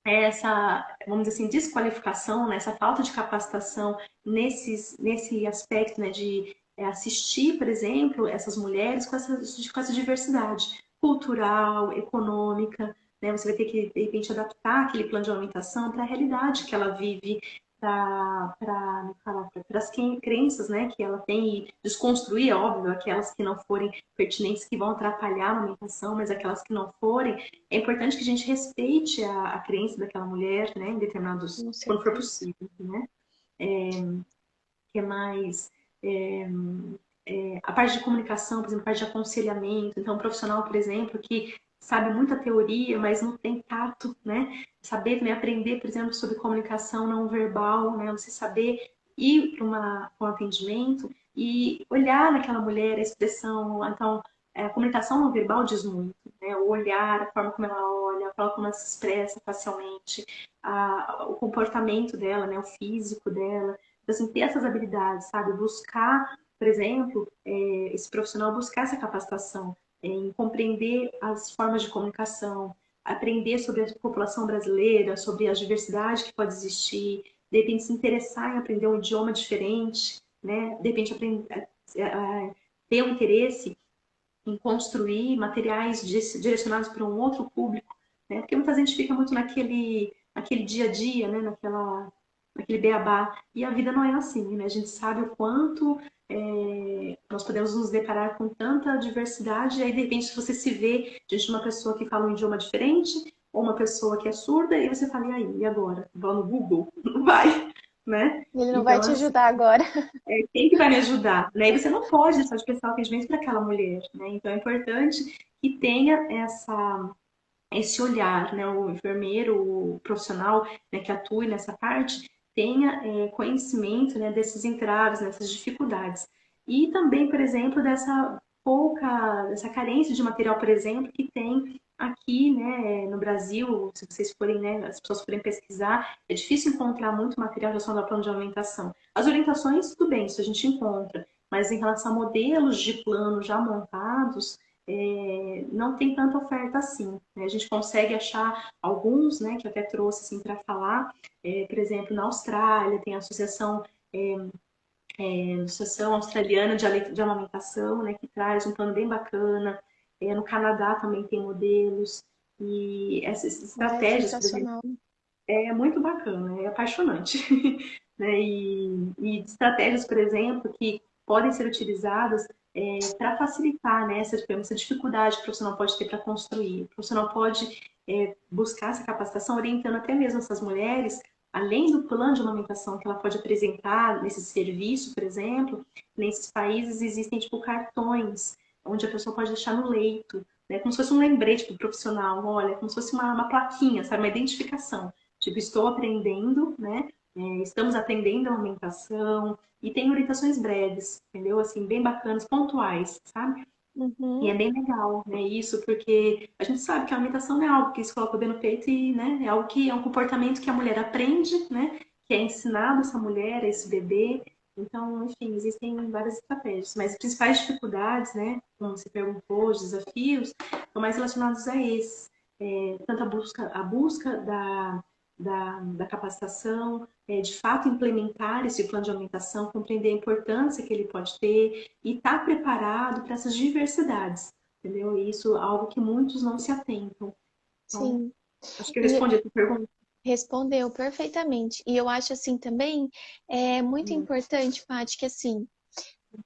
B: essa, vamos dizer assim, desqualificação, né, essa falta de capacitação nesse aspecto, né, de assistir, por exemplo, essas mulheres com essa diversidade cultural, econômica, né, você vai ter que, de repente, adaptar aquele plano de alimentação para a realidade que ela vive, para as crenças, né, que ela tem, e desconstruir, é óbvio, aquelas que não forem pertinentes, que vão atrapalhar a alimentação, mas aquelas que não forem, é importante que a gente respeite a crença daquela mulher, né, em determinados,
A: Com
B: quando for
A: certeza.
B: possível, né? Que é mais a parte de comunicação, por exemplo, a parte de aconselhamento. Então, um profissional, por exemplo, que sabe muita teoria, mas não tem tato, né? Saber também aprender, por exemplo, sobre comunicação não verbal, né? Você saber ir para um atendimento e olhar naquela mulher a expressão. Então, a comunicação não verbal diz muito, né? O olhar, a forma como ela olha, a forma como ela se expressa facialmente, o comportamento dela, né? O físico dela. Então, assim, ter essas habilidades, sabe? Buscar, por exemplo, esse profissional buscar essa capacitação em compreender as formas de comunicação, aprender sobre a população brasileira, sobre a diversidade que pode existir, de repente se interessar em aprender um idioma diferente, né? De repente aprender, ter um interesse em construir materiais direcionados para um outro público, né? Porque muita gente fica muito naquele dia a dia, né? Naquele beabá. E a vida não é assim, né? A gente sabe o quanto nós podemos nos deparar com tanta diversidade, e aí de repente você se vê diante de uma pessoa que fala um idioma diferente, ou uma pessoa que é surda, e você fala, e aí, e agora? Vou no Google? Não vai, né?
A: Ele não vai
B: Então,
A: te
B: assim,
A: ajudar agora.
B: quem que vai me ajudar? Né? E você não pode deixar de prestar atendimento para aquela mulher, né? Então é importante que tenha esse olhar, né? O enfermeiro, o profissional, né, que atue nessa parte, tenha conhecimento, né, desses entraves, dessas dificuldades. E também, por exemplo, dessa carência de material, por exemplo, que tem aqui, né, no Brasil, se vocês forem, né, as pessoas forem pesquisar, é difícil encontrar muito material relacionado ao plano de alimentação. As orientações, tudo bem, isso a gente encontra, mas em relação a modelos de plano já montados, não tem tanta oferta assim. Né? A gente consegue achar alguns, né, que eu até trouxe assim, para falar. Por exemplo, na Austrália tem a Associação Australiana de Amamentação, né, que traz um plano bem bacana. No Canadá também tem modelos. E essas
A: Ai,
B: estratégias, por exemplo,
A: sensacional.
B: é muito bacana, é apaixonante. Né? E estratégias, por exemplo, que podem ser utilizadas para facilitar, né, essa dificuldade que o profissional pode ter para construir. O profissional pode buscar essa capacitação, orientando até mesmo essas mulheres, além do plano de amamentação que ela pode apresentar nesse serviço, por exemplo, nesses países existem tipo cartões, onde a pessoa pode deixar no leito, né, como se fosse um lembrete para o profissional, olha, como se fosse uma plaquinha, sabe, uma identificação. Tipo, estou aprendendo, né? Estamos aprendendo a alimentação e tem orientações breves, entendeu? Assim, bem bacanas, pontuais, sabe? E
A: Uhum.
B: é bem legal, né? Isso porque a gente sabe que a alimentação não é algo que se coloca bem no peito e, né? É algo que é um comportamento que a mulher aprende, né? Que é ensinado a essa mulher, a esse bebê. Então, enfim, existem várias estratégias, mas as principais dificuldades, né? Como você perguntou, os desafios, são mais relacionados a esses. Tanto a busca da capacitação, de fato implementar esse plano de alimentação, compreender a importância que ele pode ter e estar preparado para essas diversidades, entendeu? E isso é algo que muitos não se atentam. Então,
A: Sim.
B: acho que eu
A: E
B: respondi a tua pergunta.
A: Respondeu perfeitamente. E eu acho assim também é muito
B: Hum.
A: importante, Paty, que assim,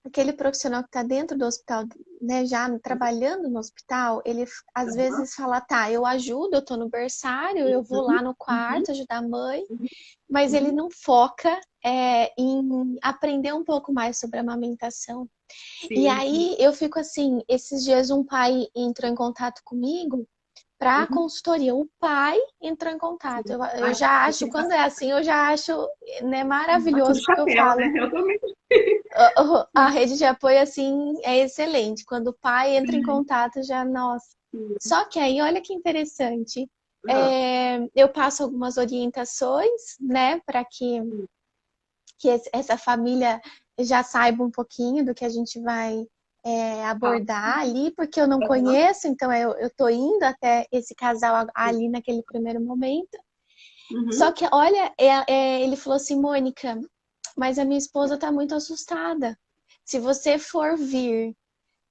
A: aquele profissional que está dentro do hospital, né, já trabalhando no hospital, ele às
B: Aham.
A: vezes fala, tá, eu ajudo, eu tô no berçário, eu vou lá
B: Uhum.
A: no
B: Uhum.
A: quarto ajudar a mãe,
B: Uhum.
A: mas ele
B: Uhum.
A: não foca em aprender um pouco mais sobre a amamentação. E
B: Sim, sim.
A: aí eu fico assim, esses dias um pai entrou em contato comigo para
B: Uhum.
A: consultoria. O pai entrou em contato.
B: Sim.
A: Eu
B: Ai,
A: já
B: eu
A: acho,
B: queria
A: quando é assim, eu já acho, né,
B: tiro o
A: maravilhoso, porque eu
B: chapéu, né?
A: falo,
B: Eu também.
A: a rede de apoio, assim, é excelente. Quando o pai entra em
B: Sim,
A: contato, já, nossa.
B: sim.
A: Só que aí, olha que interessante.
B: Ah,
A: Eu passo algumas orientações, né, para
B: sim.
A: que essa família já saiba um pouquinho do que a gente vai
B: Tá.
A: abordar ali, porque eu não
B: Aham.
A: conheço, então eu tô indo até esse casal ali naquele primeiro momento. Só
B: Uhum.
A: que, olha, ele falou assim, Mônica, mas a minha esposa tá muito assustada. Se você for vir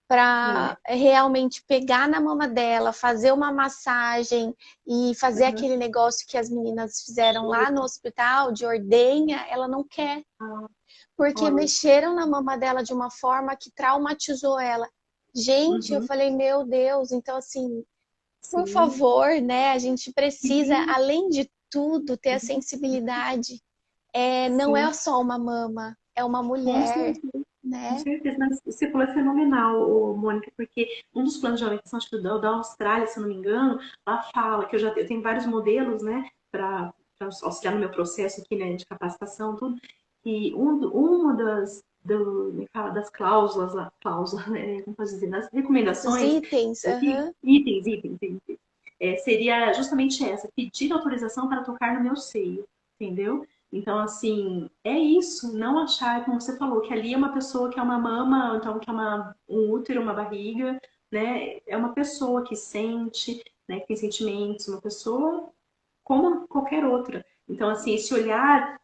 A: para
B: É.
A: realmente pegar na mama dela, fazer uma massagem e fazer
B: Aham.
A: aquele negócio que as meninas fizeram lá no hospital de ordenha, ela não quer,
B: Ah,
A: porque
B: olha.
A: mexeram na mama dela de uma forma que traumatizou ela. Gente, eu
B: Uhum.
A: falei, meu Deus, então assim, por
B: Sim.
A: favor, né? A gente precisa,
B: Sim.
A: além de tudo, ter a
B: Uhum.
A: sensibilidade. Não é
B: Sim.
A: só uma mama, é uma
B: Com
A: mulher,
B: certeza. Com
A: né?
B: certeza. Mas você falou é fenomenal, ô, Mônica, porque um dos planos de alimentação, acho que da Austrália, se eu não me engano, lá fala que eu tenho vários modelos, né, para auxiliar no meu processo aqui, né, de capacitação, tudo. E uma me fala, das cláusulas, né, como posso dizer, das
A: Os
B: recomendações,
A: itens, aham.
B: itens, seria justamente essa, pedir autorização para tocar no meu seio, entendeu? Então, assim, é isso, não achar, como você falou, que ali é uma pessoa que é uma mama, ou então que é um útero, uma barriga, né? É uma pessoa que sente, né, que tem sentimentos, uma pessoa como qualquer outra. Então, assim, esse olhar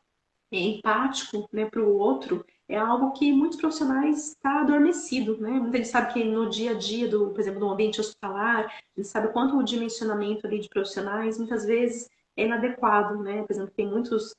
B: empático, né, para o outro é algo que muitos profissionais está adormecido, né? Muita gente sabe que no dia a dia por exemplo, do ambiente hospitalar, a gente sabe o quanto o dimensionamento ali de profissionais muitas vezes é inadequado, né? Por exemplo, tem muitos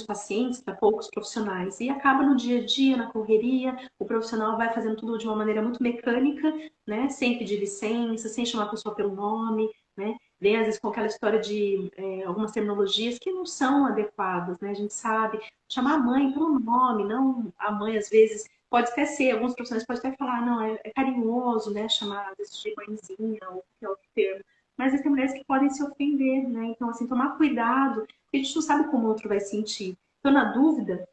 B: pacientes para poucos profissionais e acaba no dia a dia, na correria, o profissional vai fazendo tudo de uma maneira muito mecânica, né? Sem pedir licença, sem chamar a pessoa pelo nome, né? Vem às vezes com aquela história de algumas terminologias que não são adequadas, né? A gente sabe chamar a mãe pelo nome, não a mãe às vezes pode até ser, alguns profissionais podem até falar, não, é carinhoso, né? Chamar às vezes de mãezinha ou qualquer outro termo. Mas existem mulheres que podem se ofender, né? Então, assim, tomar cuidado, porque a gente não sabe como o outro vai sentir. Então, na dúvida,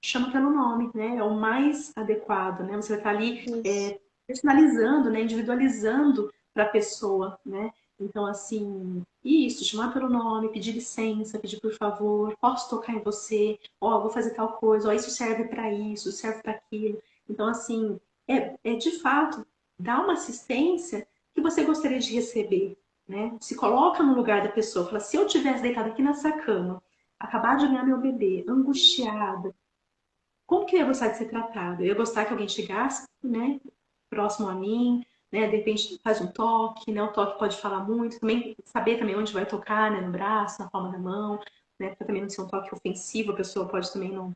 B: chama pelo nome, né? É o mais adequado, né? Você vai estar ali
A: Isso.
B: personalizando, né? Individualizando para a pessoa, né? Então, assim, isso, chamar pelo nome, pedir licença, pedir por favor, posso tocar em você, ó, vou fazer tal coisa, ó, isso serve para isso, serve para aquilo. Então, assim, é de fato dar uma assistência que você gostaria de receber, né? Se coloca no lugar da pessoa, fala, se eu tivesse deitado aqui nessa cama, acabar de ganhar meu bebê, angustiada, como que eu ia gostar de ser tratada? Eu ia gostar que alguém chegasse, né, próximo a mim, né, de repente faz um toque, né, o toque pode falar muito, também saber também onde vai tocar, né, no braço, na palma da mão, né, para também não ser um toque ofensivo, a pessoa pode também não,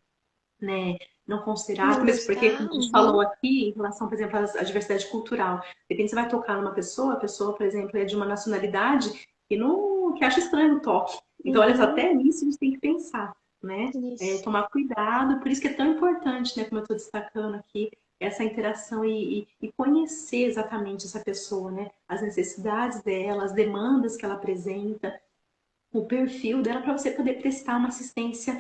B: né, não considerar,
A: Não
B: mesmo porque,
A: gostar?
B: como a gente
A: Uhum.
B: falou aqui, em relação, por exemplo, à diversidade cultural, de repente você vai tocar numa pessoa, a pessoa, por exemplo, é de uma nacionalidade que acha estranho o toque. Então, olha só,
A: Uhum.
B: até nisso a gente tem que pensar, né?
A: Isso.
B: Tomar cuidado, por isso que é tão importante, né, como eu estou destacando aqui, essa interação e conhecer exatamente essa pessoa, né? As necessidades dela, as demandas que ela apresenta, o perfil dela para você poder prestar uma assistência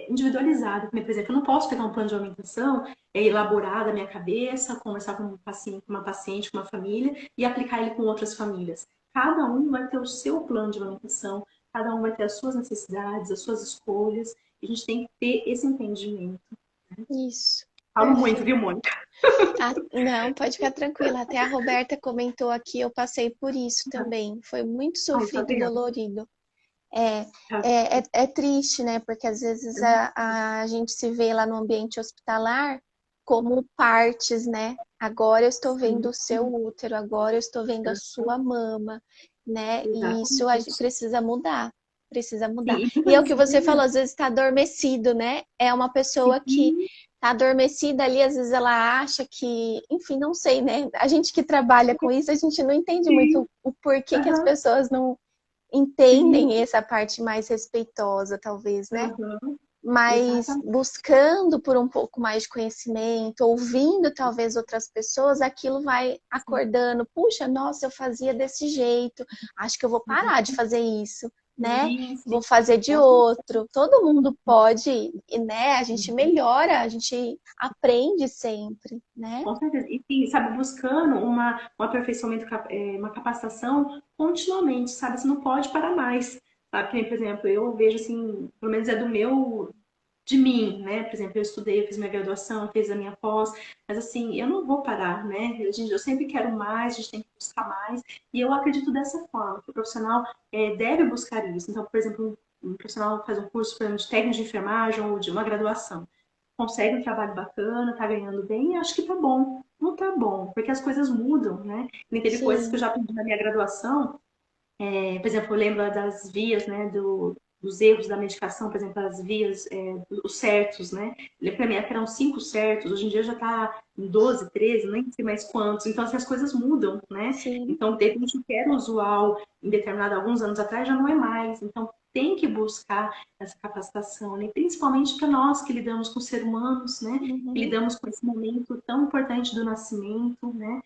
B: individualizada. Por exemplo, eu não posso pegar um plano de alimentação elaborado na minha cabeça, conversar com uma paciente, com uma família e aplicar ele com outras famílias. Cada um vai ter o seu plano de alimentação, cada um vai ter as suas necessidades, as suas escolhas, e a gente tem que ter esse entendimento.
A: Isso.
B: Falo muito,
A: Perfeito.
B: viu, Mônica?
A: Não, pode ficar tranquila. Até a Roberta comentou aqui, eu passei por isso também. Foi muito
B: Ai, tá
A: sofrido e
B: vendo?
A: dolorido. É,
B: Tá.
A: é triste, né? Porque às vezes a gente se vê lá no ambiente hospitalar como partes, né? Agora eu estou vendo
B: Sim,
A: o seu útero, agora eu estou vendo a sua mama, né? E isso a gente
B: exatamente.
A: precisa mudar. precisa mudar.
B: Sim,
A: E é o que
B: muitas
A: você falou,
B: vezes.
A: às vezes está adormecido, né? É uma pessoa que
B: Sim,
A: tá adormecida ali, às vezes ela acha que, enfim, não sei, né? A gente que trabalha com isso, a gente não entende
B: sim,
A: muito o porquê que as
B: aham,
A: pessoas não
B: sim,
A: entendem essa parte mais respeitosa, talvez, né?
B: aham,
A: Mas
B: exatamente.
A: buscando por um pouco mais de conhecimento, ouvindo talvez outras pessoas, aquilo vai acordando. Puxa, nossa, eu fazia desse jeito, acho que eu vou parar de fazer isso, né?
B: Sim,
A: Vou
B: sim,
A: fazer de
B: com certeza.
A: outro. Todo mundo pode, e, né? A gente melhora, a gente aprende sempre, né?
B: Com certeza. E, sim, sabe, buscando um aperfeiçoamento, uma capacitação continuamente, sabe? Você não pode parar mais, sabe? Que nem, por exemplo, eu vejo, assim, pelo menos é de mim, né? Por exemplo, eu estudei, eu fiz minha graduação, fiz a minha pós, mas, assim, eu não vou parar, né? Eu sempre quero mais, a gente tem que buscar mais, e eu acredito dessa forma, que o profissional deve buscar isso. Então, por exemplo, um profissional faz um curso, por exemplo, de técnico de enfermagem ou de uma graduação, consegue um trabalho bacana, tá ganhando bem, e acho que tá bom. Não tá bom, porque as coisas mudam, né? Nem teve coisas que eu
A: Sim,
B: já aprendi na minha graduação, por exemplo, eu lembro das vias, né, dos erros da medicação, por exemplo, as vias, os certos, né? Para mim eram 5 certos, hoje em dia já está em 12, 13, nem sei mais quantos. Então, assim, as coisas mudam, né?
A: sim.
B: Então, de repente, o que era usual em determinado, alguns anos atrás, já não é mais. Então, tem que buscar essa capacitação, né? Principalmente para nós que lidamos com seres humanos, né? Que
A: Uhum,
B: lidamos com esse momento tão importante do nascimento, né?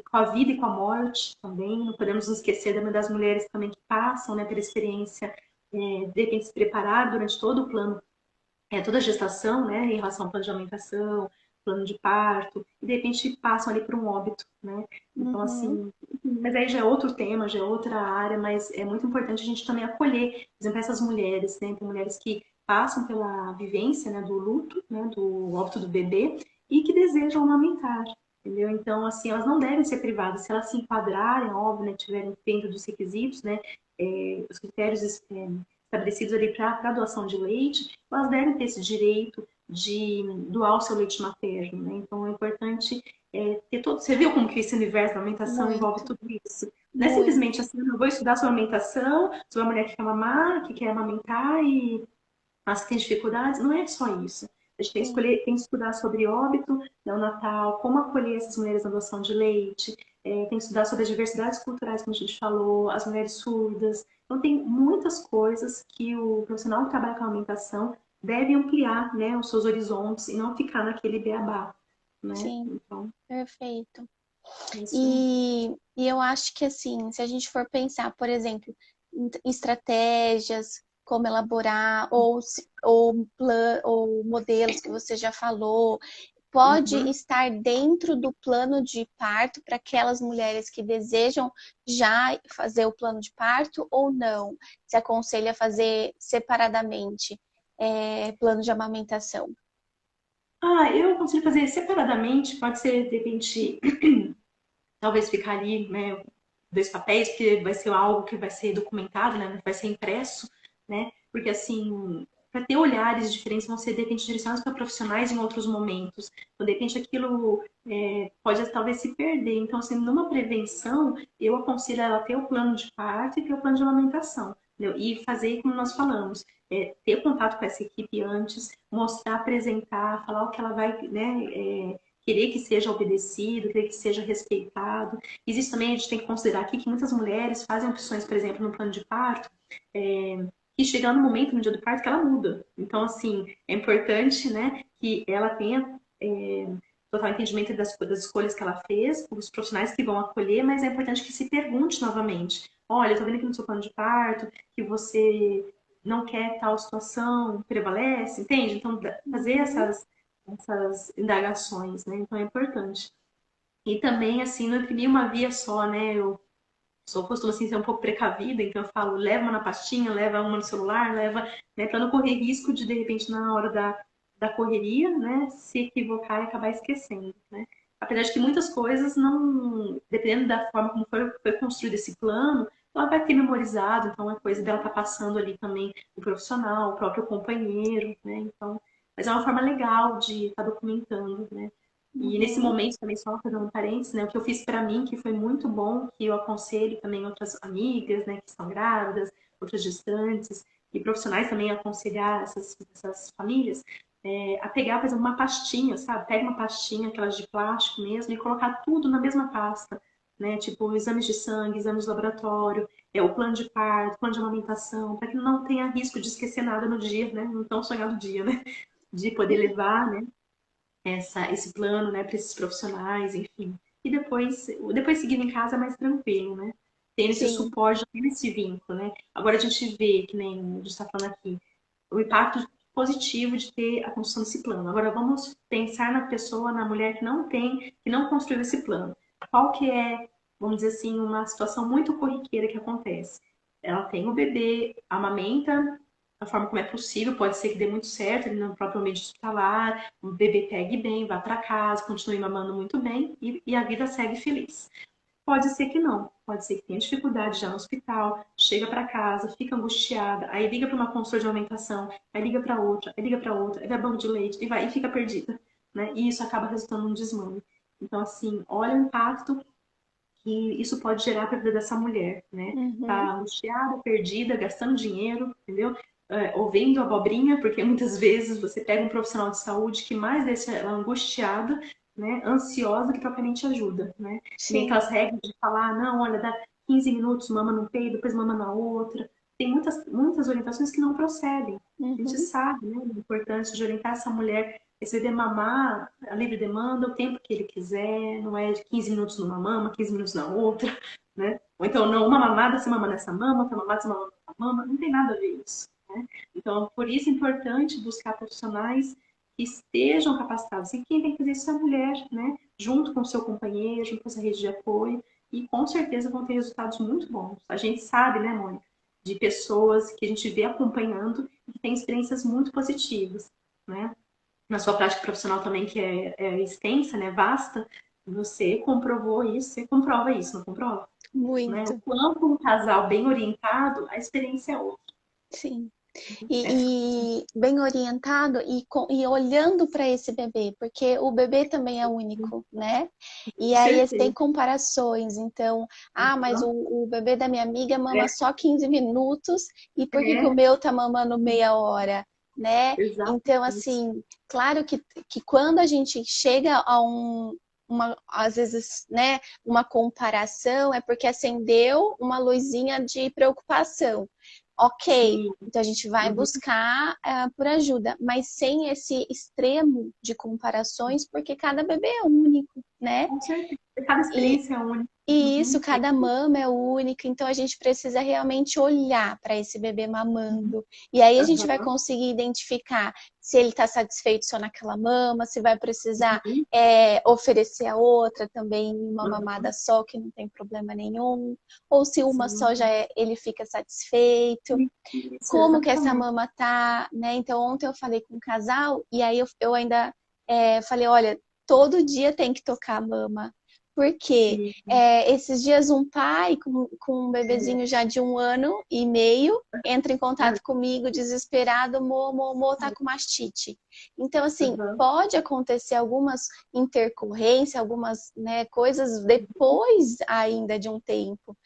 B: Com a vida e com a morte também. Não podemos nos esquecer das mulheres também que passam, né, pela experiência, de repente se preparar durante todo o plano, toda a gestação, né, em relação ao plano de alimentação, plano de parto, e de repente passam ali por um óbito, né? Então,
A: uhum.
B: assim, mas aí já é outro tema, já é outra área, mas é muito importante a gente também acolher, por exemplo, essas mulheres, né? Tem mulheres que passam pela vivência, né, do luto, né, do óbito do bebê, e que desejam amamentar, entendeu? Então, assim, elas não devem ser privadas, se elas se enquadrarem, óbvio, né, tiverem dentro dos requisitos, né, os critérios estabelecidos ali para a doação de leite, elas devem ter esse direito de doar o seu leite materno, né? Então é importante ter todo. Você viu como que esse universo da alimentação envolve
A: Muito,
B: tudo isso? Não é simplesmente
A: muito.
B: assim, eu vou estudar sobre alimentação, sobre a mulher que quer mamar, que quer amamentar e as que têm dificuldades. Não é só isso. A gente tem que
A: Sim.
B: escolher, tem que estudar sobre óbito, neonatal, como acolher essas mulheres na doação de leite, tem que estudar sobre as diversidades culturais, como a gente falou, as mulheres surdas. Então, tem muitas coisas que o profissional que trabalha com a alimentação deve ampliar, né, os seus horizontes e não ficar naquele beabá, né?
A: Sim,
B: Então,
A: perfeito.
B: isso é.
A: E eu acho que assim, se a gente for pensar, por exemplo, em estratégias, como elaborar, ou modelos que você já falou, pode
B: Uhum.
A: estar dentro do plano de parto para aquelas mulheres que desejam já fazer o plano de parto ou não? Se aconselha fazer separadamente, plano de amamentação.
B: Eu consigo fazer separadamente, pode ser, de repente, talvez ficar ali, né, dois papéis, porque vai ser algo que vai ser documentado, né, vai ser impresso, né, porque assim, para ter olhares diferentes, vão ser de repente direcionados para profissionais em outros momentos, então de repente aquilo pode talvez se perder, então assim, numa prevenção, eu aconselho ela ter o plano de parto e ter o plano de amamentação, entendeu? E fazer como nós falamos, ter contato com essa equipe antes, mostrar, apresentar, falar o que ela vai, né, querer que seja obedecido, querer que seja respeitado. Existe também, a gente tem que considerar aqui que muitas mulheres fazem opções, por exemplo, no plano de parto, que chegando no momento, no dia do parto, que ela muda. Então, assim, é importante, né, que ela tenha total entendimento das escolhas que ela fez, os profissionais que vão acolher, mas é importante que se pergunte novamente. Olha, eu tô vendo aqui no seu plano de parto que você não quer tal situação, prevalece, entende? Então, fazer
A: Uhum.
B: essas indagações, né? Então é importante. E também, assim, não imprimir uma via só, né? Eu costumo, assim, ser um pouco precavida, então eu falo, leva uma na pastinha, leva uma no celular, leva, né? Para não correr risco de repente, na hora da correria, né? Se equivocar e acabar esquecendo, né? Apesar de que muitas coisas não, dependendo da forma como foi construído esse plano, ela vai ter memorizado, então é coisa dela estar passando ali também o profissional, o próprio companheiro, né? Então, mas é uma forma legal de estar documentando, né? E nesse
A: Uhum.
B: momento também, só fazendo um parênteses, né, o que eu fiz para mim, que foi muito bom, que eu aconselho também outras amigas, né, que estão grávidas, outras gestantes, e profissionais também aconselhar essas famílias a pegar, por exemplo, uma pastinha, sabe? Pega uma pastinha, aquelas de plástico mesmo, e colocar tudo na mesma pasta, né? Tipo, exames de sangue, exames de laboratório, o plano de parto, plano de amamentação, para que não tenha risco de esquecer nada no dia, né? No tão sonhado dia, né? De poder levar, né? Esse plano, né, para esses profissionais, enfim. E depois seguir em casa é mais tranquilo, né? Tendo esse
A: Sim,
B: suporte, tendo esse vínculo, né? Agora a gente vê, que nem a gente está falando aqui, o impacto positivo de ter a construção desse plano. Agora vamos pensar na pessoa, na mulher que não tem, que não construiu esse plano. Qual que é, vamos dizer assim, uma situação muito corriqueira que acontece? Ela tem o bebê, amamenta da forma como é possível, pode ser que dê muito certo ali no próprio ambiente hospitalar, o bebê pegue bem, vá para casa, continue mamando muito bem e a vida segue feliz. Pode ser que não, pode ser que tenha dificuldade já no hospital, chega para casa, fica angustiada, aí liga para uma consultora de alimentação, aí liga para outra, aí liga para outra, aí vai banco de leite e vai e fica perdida, né? E isso acaba resultando num desmame. Então, assim, olha o impacto que isso pode gerar para a vida dessa mulher, né?
A: uhum,
B: Tá angustiada, perdida, gastando dinheiro, entendeu? Ouvindo abobrinha, porque muitas vezes você pega um profissional de saúde que mais deixa ela angustiada, né? Ansiosa, que propriamente ajuda, né? Nem
A: sim,
B: aquelas regras de falar, não, olha, dá 15 minutos, mama num peito, depois mama na outra. Tem muitas orientações que não procedem. A gente
A: uhum,
B: sabe, né, a importância de orientar essa mulher esse bebê mamar a livre demanda, o tempo que ele quiser, não é de 15 minutos numa mama, 15 minutos na outra, né? Ou então, não, uma mamada, você mama nessa mama, outra mamada, você mama nessa mama, não tem nada a ver isso, né? Então, por isso é importante buscar profissionais que estejam capacitados. E quem tem que fazer isso é a mulher, né? Junto com o seu companheiro, junto com essa rede de apoio, e com certeza vão ter resultados muito bons. A gente sabe, né, Mônica, de pessoas que a gente vê acompanhando e que têm experiências muito positivas, né? Na sua prática profissional também, que é extensa, né, vasta, você comprovou isso, você comprova isso, não comprova? Né? O
A: muito,
B: quanto um casal bem orientado, a experiência é outra.
A: sim.
B: É,
A: E bem orientado e olhando para esse bebê, porque o bebê também é único, né? E
B: com
A: aí tem
B: certeza.
A: comparações. Então, mas
B: Então,
A: o bebê da minha amiga mama só 15 minutos, e por que que o
B: é,
A: meu tá mamando meia hora, né? Então,
B: exatamente.
A: assim, claro que quando a gente chega a às vezes, né, uma comparação, é porque acendeu uma luzinha de preocupação. Ok,
B: Sim,
A: então a gente vai
B: uhum,
A: buscar por ajuda, mas sem esse extremo de comparações, porque cada bebê é único, né?
B: com certeza. Cada
A: E,
B: experiência é única.
A: e isso,
B: Uhum, é
A: cada mama é única, então a gente precisa realmente olhar para esse bebê mamando. E aí a gente vai
B: uhum,
A: conseguir identificar se ele está satisfeito só naquela mama, se vai precisar
B: uhum,
A: oferecer a outra também uma
B: uhum,
A: mamada só, que não tem problema nenhum, ou se uma
B: sim,
A: só ele fica satisfeito,
B: isso,
A: como que essa
B: exatamente.
A: mama tá, né? Então ontem eu falei com um casal e aí eu ainda falei, olha, todo dia tem que tocar a mama. Porque
B: Sim,
A: esses dias um pai com um bebezinho já de 1 ano e meio entra em contato comigo desesperado, Mo, tá com mastite. Então, assim,
B: uhum,
A: pode acontecer algumas intercorrências, algumas, né, coisas depois ainda de um tempo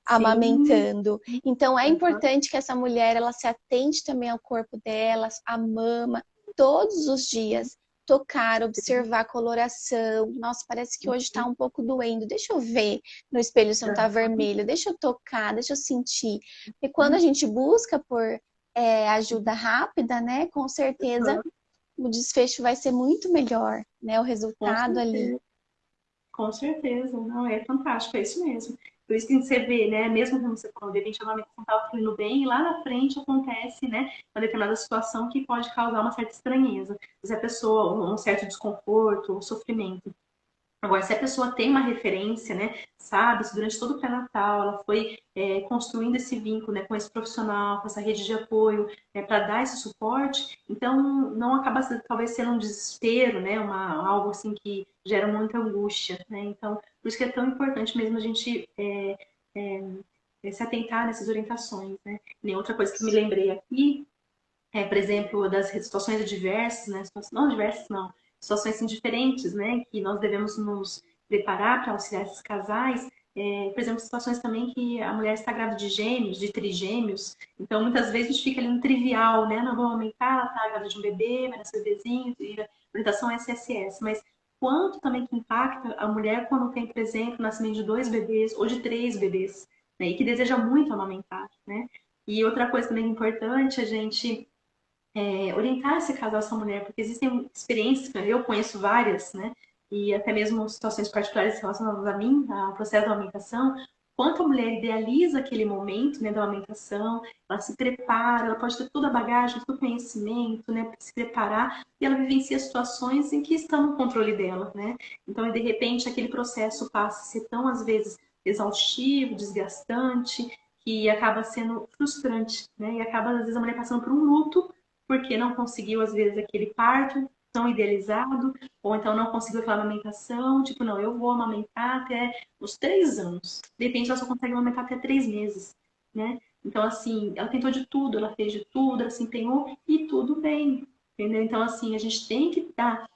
B: sim,
A: amamentando. Então é
B: uhum,
A: importante que essa mulher ela se atente também ao corpo dela, a mama, todos os dias. Tocar,
B: sim,
A: observar a coloração. Nossa, parece que hoje está um pouco doendo. Deixa eu ver no espelho se não está
B: uhum,
A: vermelho. Deixa eu tocar, deixa eu sentir. E quando a gente busca por ajuda rápida, né? Com certeza
B: uhum,
A: o desfecho vai ser muito melhor, né? O
B: com
A: resultado ali.
B: certeza. Com certeza, não, é fantástico, é isso mesmo. Por isso que você vê, né, mesmo como você falou, de repente a amamentação estava fluindo bem, e lá na frente acontece, né, uma determinada situação que pode causar uma certa estranheza. Se a pessoa, um certo desconforto ou sofrimento. Agora, se a pessoa tem uma referência, né, sabe, se durante todo o pré-natal ela foi construindo esse vínculo, né, com esse profissional, com essa rede de apoio, para dar esse suporte, então não acaba talvez sendo um desespero, né, algo assim que gera muita angústia, né? Então, por isso que é tão importante mesmo a gente se atentar nessas orientações, né? Nem outra coisa que me lembrei aqui por exemplo, das situações adversas, né? Não adversas, não. Situações assim, diferentes, né? Que nós devemos nos preparar para auxiliar esses casais. por exemplo, situações também que a mulher está grávida de gêmeos, de trigêmeos, então muitas vezes a gente fica ali no trivial, né? Não vamos aumentar, ela está grávida de um bebê, vai nascer bebezinho, e a orientação é SSS, mas quanto também que impacta a mulher quando tem, por exemplo, o nascimento de 2 bebês ou de 3 bebês, né? E que deseja muito amamentar, né? E outra coisa também importante, a gente orientar esse casal, essa mulher, porque existem experiências, eu conheço várias, né? E até mesmo situações particulares relacionadas a mim, ao processo da amamentação, quanto a mulher idealiza aquele momento, né, da amamentação, ela se prepara, ela pode ter toda a bagagem, todo o conhecimento, né, para se preparar, e ela vivencia situações em que estão no controle dela, né? Então, de repente, aquele processo passa a ser tão, às vezes, exaustivo, desgastante, que acaba sendo frustrante, né? E acaba, às vezes, a mulher passando por um luto porque não conseguiu, às vezes, aquele parto tão idealizado, ou então não conseguiu aquela amamentação, tipo, não, eu vou amamentar até os 3 anos. De repente, ela só consegue amamentar até 3 meses, né? Então, assim, ela tentou de tudo, ela fez de tudo, ela se empenhou e tudo bem, entendeu? Então, assim, a gente tem que dar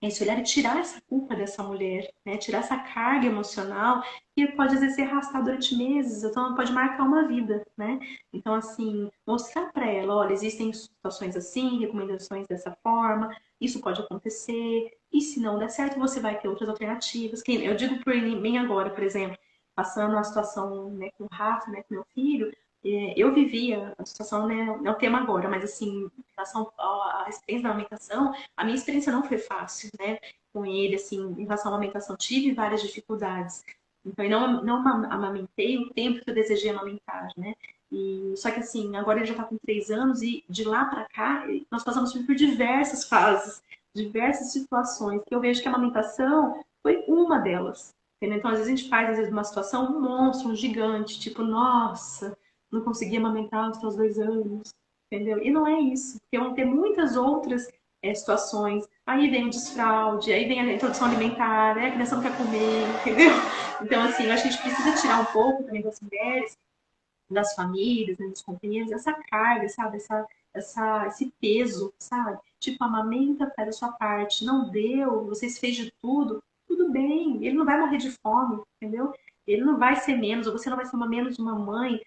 B: esse olhar e tirar essa culpa dessa mulher, né? Tirar essa carga emocional que pode às vezes ser arrastada durante meses, então pode marcar uma vida, né? Então, assim, mostrar para ela, olha, existem situações assim, recomendações dessa forma, isso pode acontecer, e se não der certo, você vai ter outras alternativas. Eu digo por mim agora, por exemplo, passando a situação, né, com o Rafa, né, com meu filho, eu vivia a situação, né, não é o tema agora, mas assim, em relação à experiência da amamentação, a minha experiência não foi fácil, né? Com ele, assim, em relação à amamentação, tive várias dificuldades. Então, eu não amamentei o tempo que eu desejei amamentar, né? E, só que, assim, agora ele já está com 3 anos e de lá para cá, nós passamos por diversas fases, diversas situações, que eu vejo que a amamentação foi uma delas. Entendeu? Então, às vezes a gente faz, às vezes, uma situação, um monstro, um gigante, tipo, nossa, não consegui amamentar aos teus 2 anos, entendeu? E não é isso, porque vão ter muitas outras situações. Aí vem o desfraude, aí vem a introdução alimentar, né? A criança não quer comer, entendeu? Então, assim, eu acho que a gente precisa tirar um pouco também das mulheres, das famílias, né, dos companheiros, essa carga, sabe? Esse peso, sabe? Tipo, amamenta, faz a sua parte. Não deu, vocês fez de tudo, tudo bem. Ele não vai morrer de fome, entendeu? Ele não vai ser menos, ou você não vai ser menos uma mãe,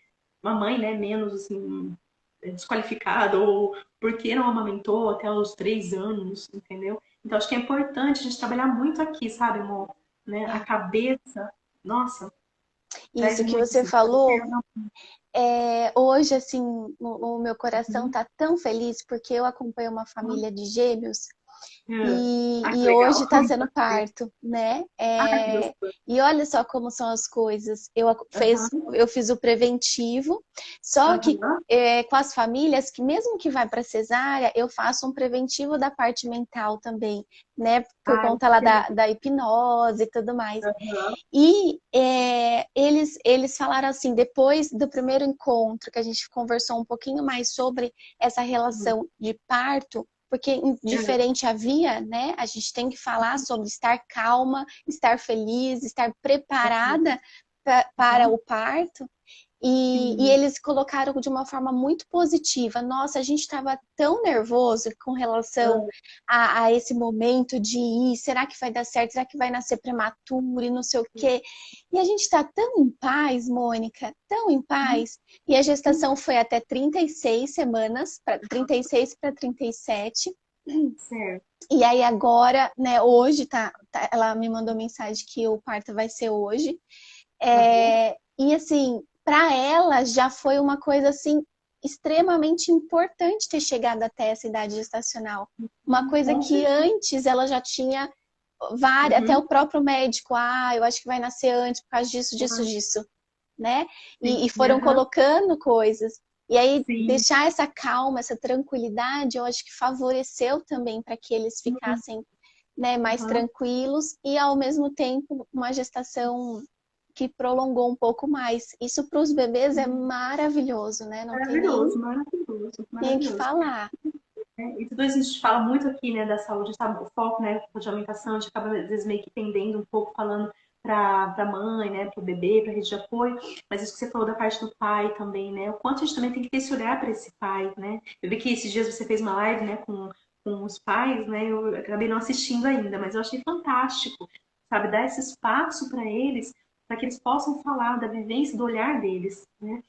B: né, menos, assim, desqualificada, ou porque não amamentou até os 3 anos, entendeu? Então, acho que é importante a gente trabalhar muito aqui, sabe, amor? Né? A
A: É.
B: cabeça, nossa, traz
A: Isso que
B: muito,
A: você
B: assim,
A: falou, hoje, assim, o meu coração tá tão feliz porque eu acompanho uma família de gêmeos.
B: Ah, que
A: E hoje
B: legal.
A: está sendo parto, né?
B: Ai, que gostoso.
A: E olha só como são as coisas.
B: Aham,
A: Eu fiz o preventivo, só que
B: aham.
A: com as famílias que mesmo que vai para cesárea, eu faço um preventivo da parte mental também, né? Por
B: Ai,
A: conta lá
B: que legal.
A: da hipnose e tudo mais.
B: Aham,
A: E eles falaram assim, depois do primeiro encontro, que a gente conversou um pouquinho mais sobre essa relação de parto, porque diferente havia, né? A gente tem que falar sobre estar calma, estar feliz, estar preparada para
B: aham.
A: o parto. E
B: Sim.
A: eles colocaram de uma forma muito positiva. Nossa, a gente estava tão nervoso com relação
B: Ah,
A: a esse momento de ir, será que vai dar certo? Será que vai nascer prematuro e não sei o quê? E a gente está tão em paz, Mônica, tão em paz. E a gestação foi até 36 semanas, 36 para 37.
B: certo.
A: E aí agora, né, hoje ela me mandou mensagem que o parto vai ser hoje.
B: Aham.
A: E assim, para ela já foi uma coisa assim extremamente importante ter chegado até essa idade gestacional. Uma coisa
B: Com
A: que
B: certeza.
A: antes ela já tinha várias, até o
B: Uhum.
A: próprio médico, eu acho que vai nascer antes por causa disso, disso,
B: Ah,
A: disso, né?
B: sim.
A: E foram
B: Aham.
A: colocando coisas. E aí,
B: Sim.
A: deixar essa calma, essa tranquilidade, eu acho que favoreceu também para que eles
B: Uhum.
A: ficassem, né, mais
B: Aham.
A: tranquilos e, ao mesmo tempo, uma gestação que prolongou um pouco mais. Isso para os bebês é maravilhoso, né? Não tem
B: Maravilhoso, maravilhoso,
A: nem o que
B: maravilhoso.
A: falar.
B: E tudo isso a gente fala muito aqui, né, da saúde, sabe? O foco, né, de alimentação, a gente acaba, às vezes, meio que pendendo um pouco, falando para a mãe, né, para o bebê, para a rede de apoio, mas isso que você falou da parte do pai também, né, o quanto a gente também tem que ter esse olhar para esse pai, né? Eu vi que esses dias você fez uma live, né, com os pais, né, eu acabei não assistindo ainda, mas eu achei fantástico, sabe, dar esse espaço para eles, para que eles possam falar da vivência, do olhar deles, né?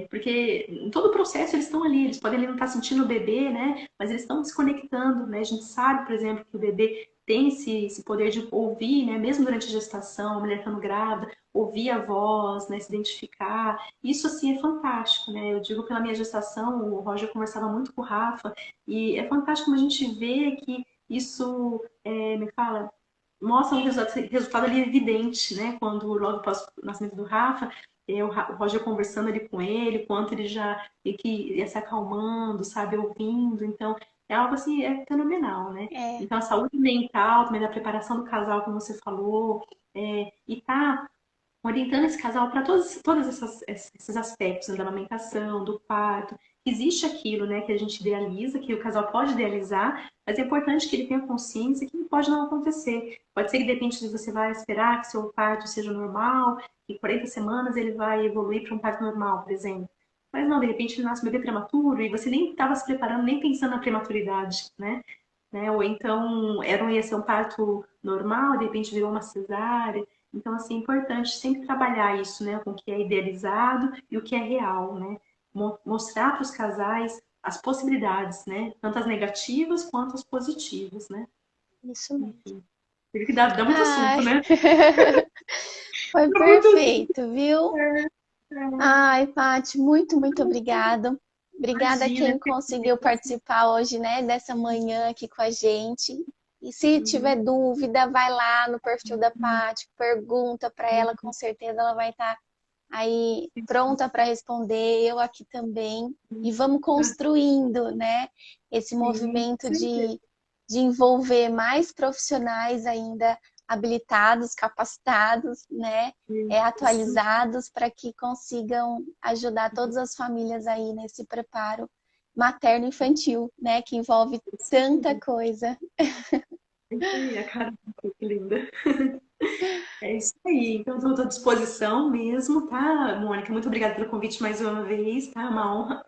B: Porque em todo o processo eles estão ali, eles podem ali não estar sentindo o bebê, né? Mas eles estão se conectando, né? A gente sabe, por exemplo, que o bebê tem esse poder de ouvir, né? Mesmo durante a gestação, a mulher estando grávida, ouvir a voz, né? Se identificar. Isso, assim, é fantástico, né? Eu digo pela minha gestação, o Roger conversava muito com o Rafa, e é fantástico como a gente vê que isso, me fala, mostra um resultado ali evidente, né? Quando logo após o nascimento do Rafa, o Roger conversando ali com ele, quanto ele já ia se acalmando, sabe, ouvindo. Então, é algo assim, é fenomenal, né?
A: É,
B: Então, a saúde mental, também da preparação do casal, como você falou, e tá orientando esse casal para todos esses aspectos, né, da amamentação, do parto. Existe aquilo, né, que a gente idealiza, que o casal pode idealizar, mas é importante que ele tenha consciência que pode não acontecer. Pode ser que, de repente, você vai esperar que seu parto seja normal, que em 40 semanas ele vai evoluir para um parto normal, por exemplo. Mas não, de repente ele nasce um bebê prematuro e você nem estava se preparando, nem pensando na prematuridade, né? Ou então ia ser um parto normal, de repente virou uma cesárea. Então, assim, é importante sempre trabalhar isso, né? Com o que é idealizado e o que é real, né? Mostrar para os casais as possibilidades, né? Tanto as negativas quanto as positivas, né?
A: isso mesmo.
B: Enfim, teve que dar muito assunto,
A: Ai,
B: né?
A: foi
B: Dá muito assunto.
A: perfeito, viu? Ai, Paty, muito, muito obrigada. Obrigada a
B: Imagina.
A: quem conseguiu participar hoje, né, dessa manhã aqui com a gente. E se tiver dúvida, vai lá no perfil da Paty, pergunta para ela, com certeza ela vai estar aí pronta para responder, eu aqui também. E vamos construindo, né, esse
B: Sim,
A: movimento de envolver mais profissionais ainda habilitados, capacitados, né,
B: isso.
A: atualizados para que consigam ajudar todas as famílias aí nesse preparo materno-infantil, né, que envolve tanta coisa.
B: E a cara, que linda. É isso aí. Então, estou à disposição mesmo, tá, Mônica? Muito obrigada pelo convite mais uma vez, tá? Uma honra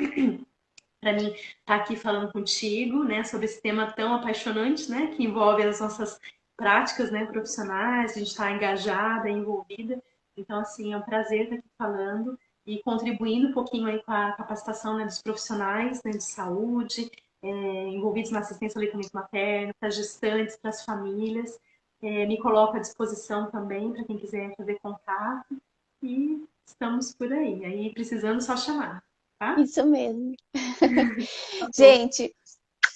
B: para mim estar aqui falando contigo, né, sobre esse tema tão apaixonante, né, que envolve as nossas práticas, né, profissionais, a gente está engajada, envolvida. Então, assim, é um prazer estar aqui falando e contribuindo um pouquinho aí com a capacitação, né, dos profissionais, né, de saúde, envolvidos na assistência ao leitamento materno, para as gestantes, para as famílias. Me coloco à disposição também para quem quiser fazer contato e estamos por aí. Aí, precisando, só chamar, tá?
A: Isso mesmo.
B: Tá bom.
A: Gente,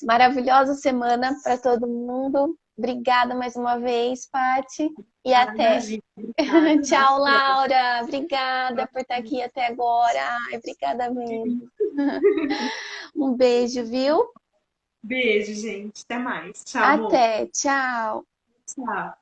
A: maravilhosa semana para todo mundo. Obrigada mais uma vez, Pati, e
B: Ah,
A: até.
B: imagina. Obrigada.
A: Tchau,
B: Até.
A: Laura. Obrigada por estar aqui até agora. Ai, obrigada mesmo. Um beijo, viu?
B: Beijo, gente. Até mais. Tchau, amor.
A: Até. Tchau.
B: Tchau.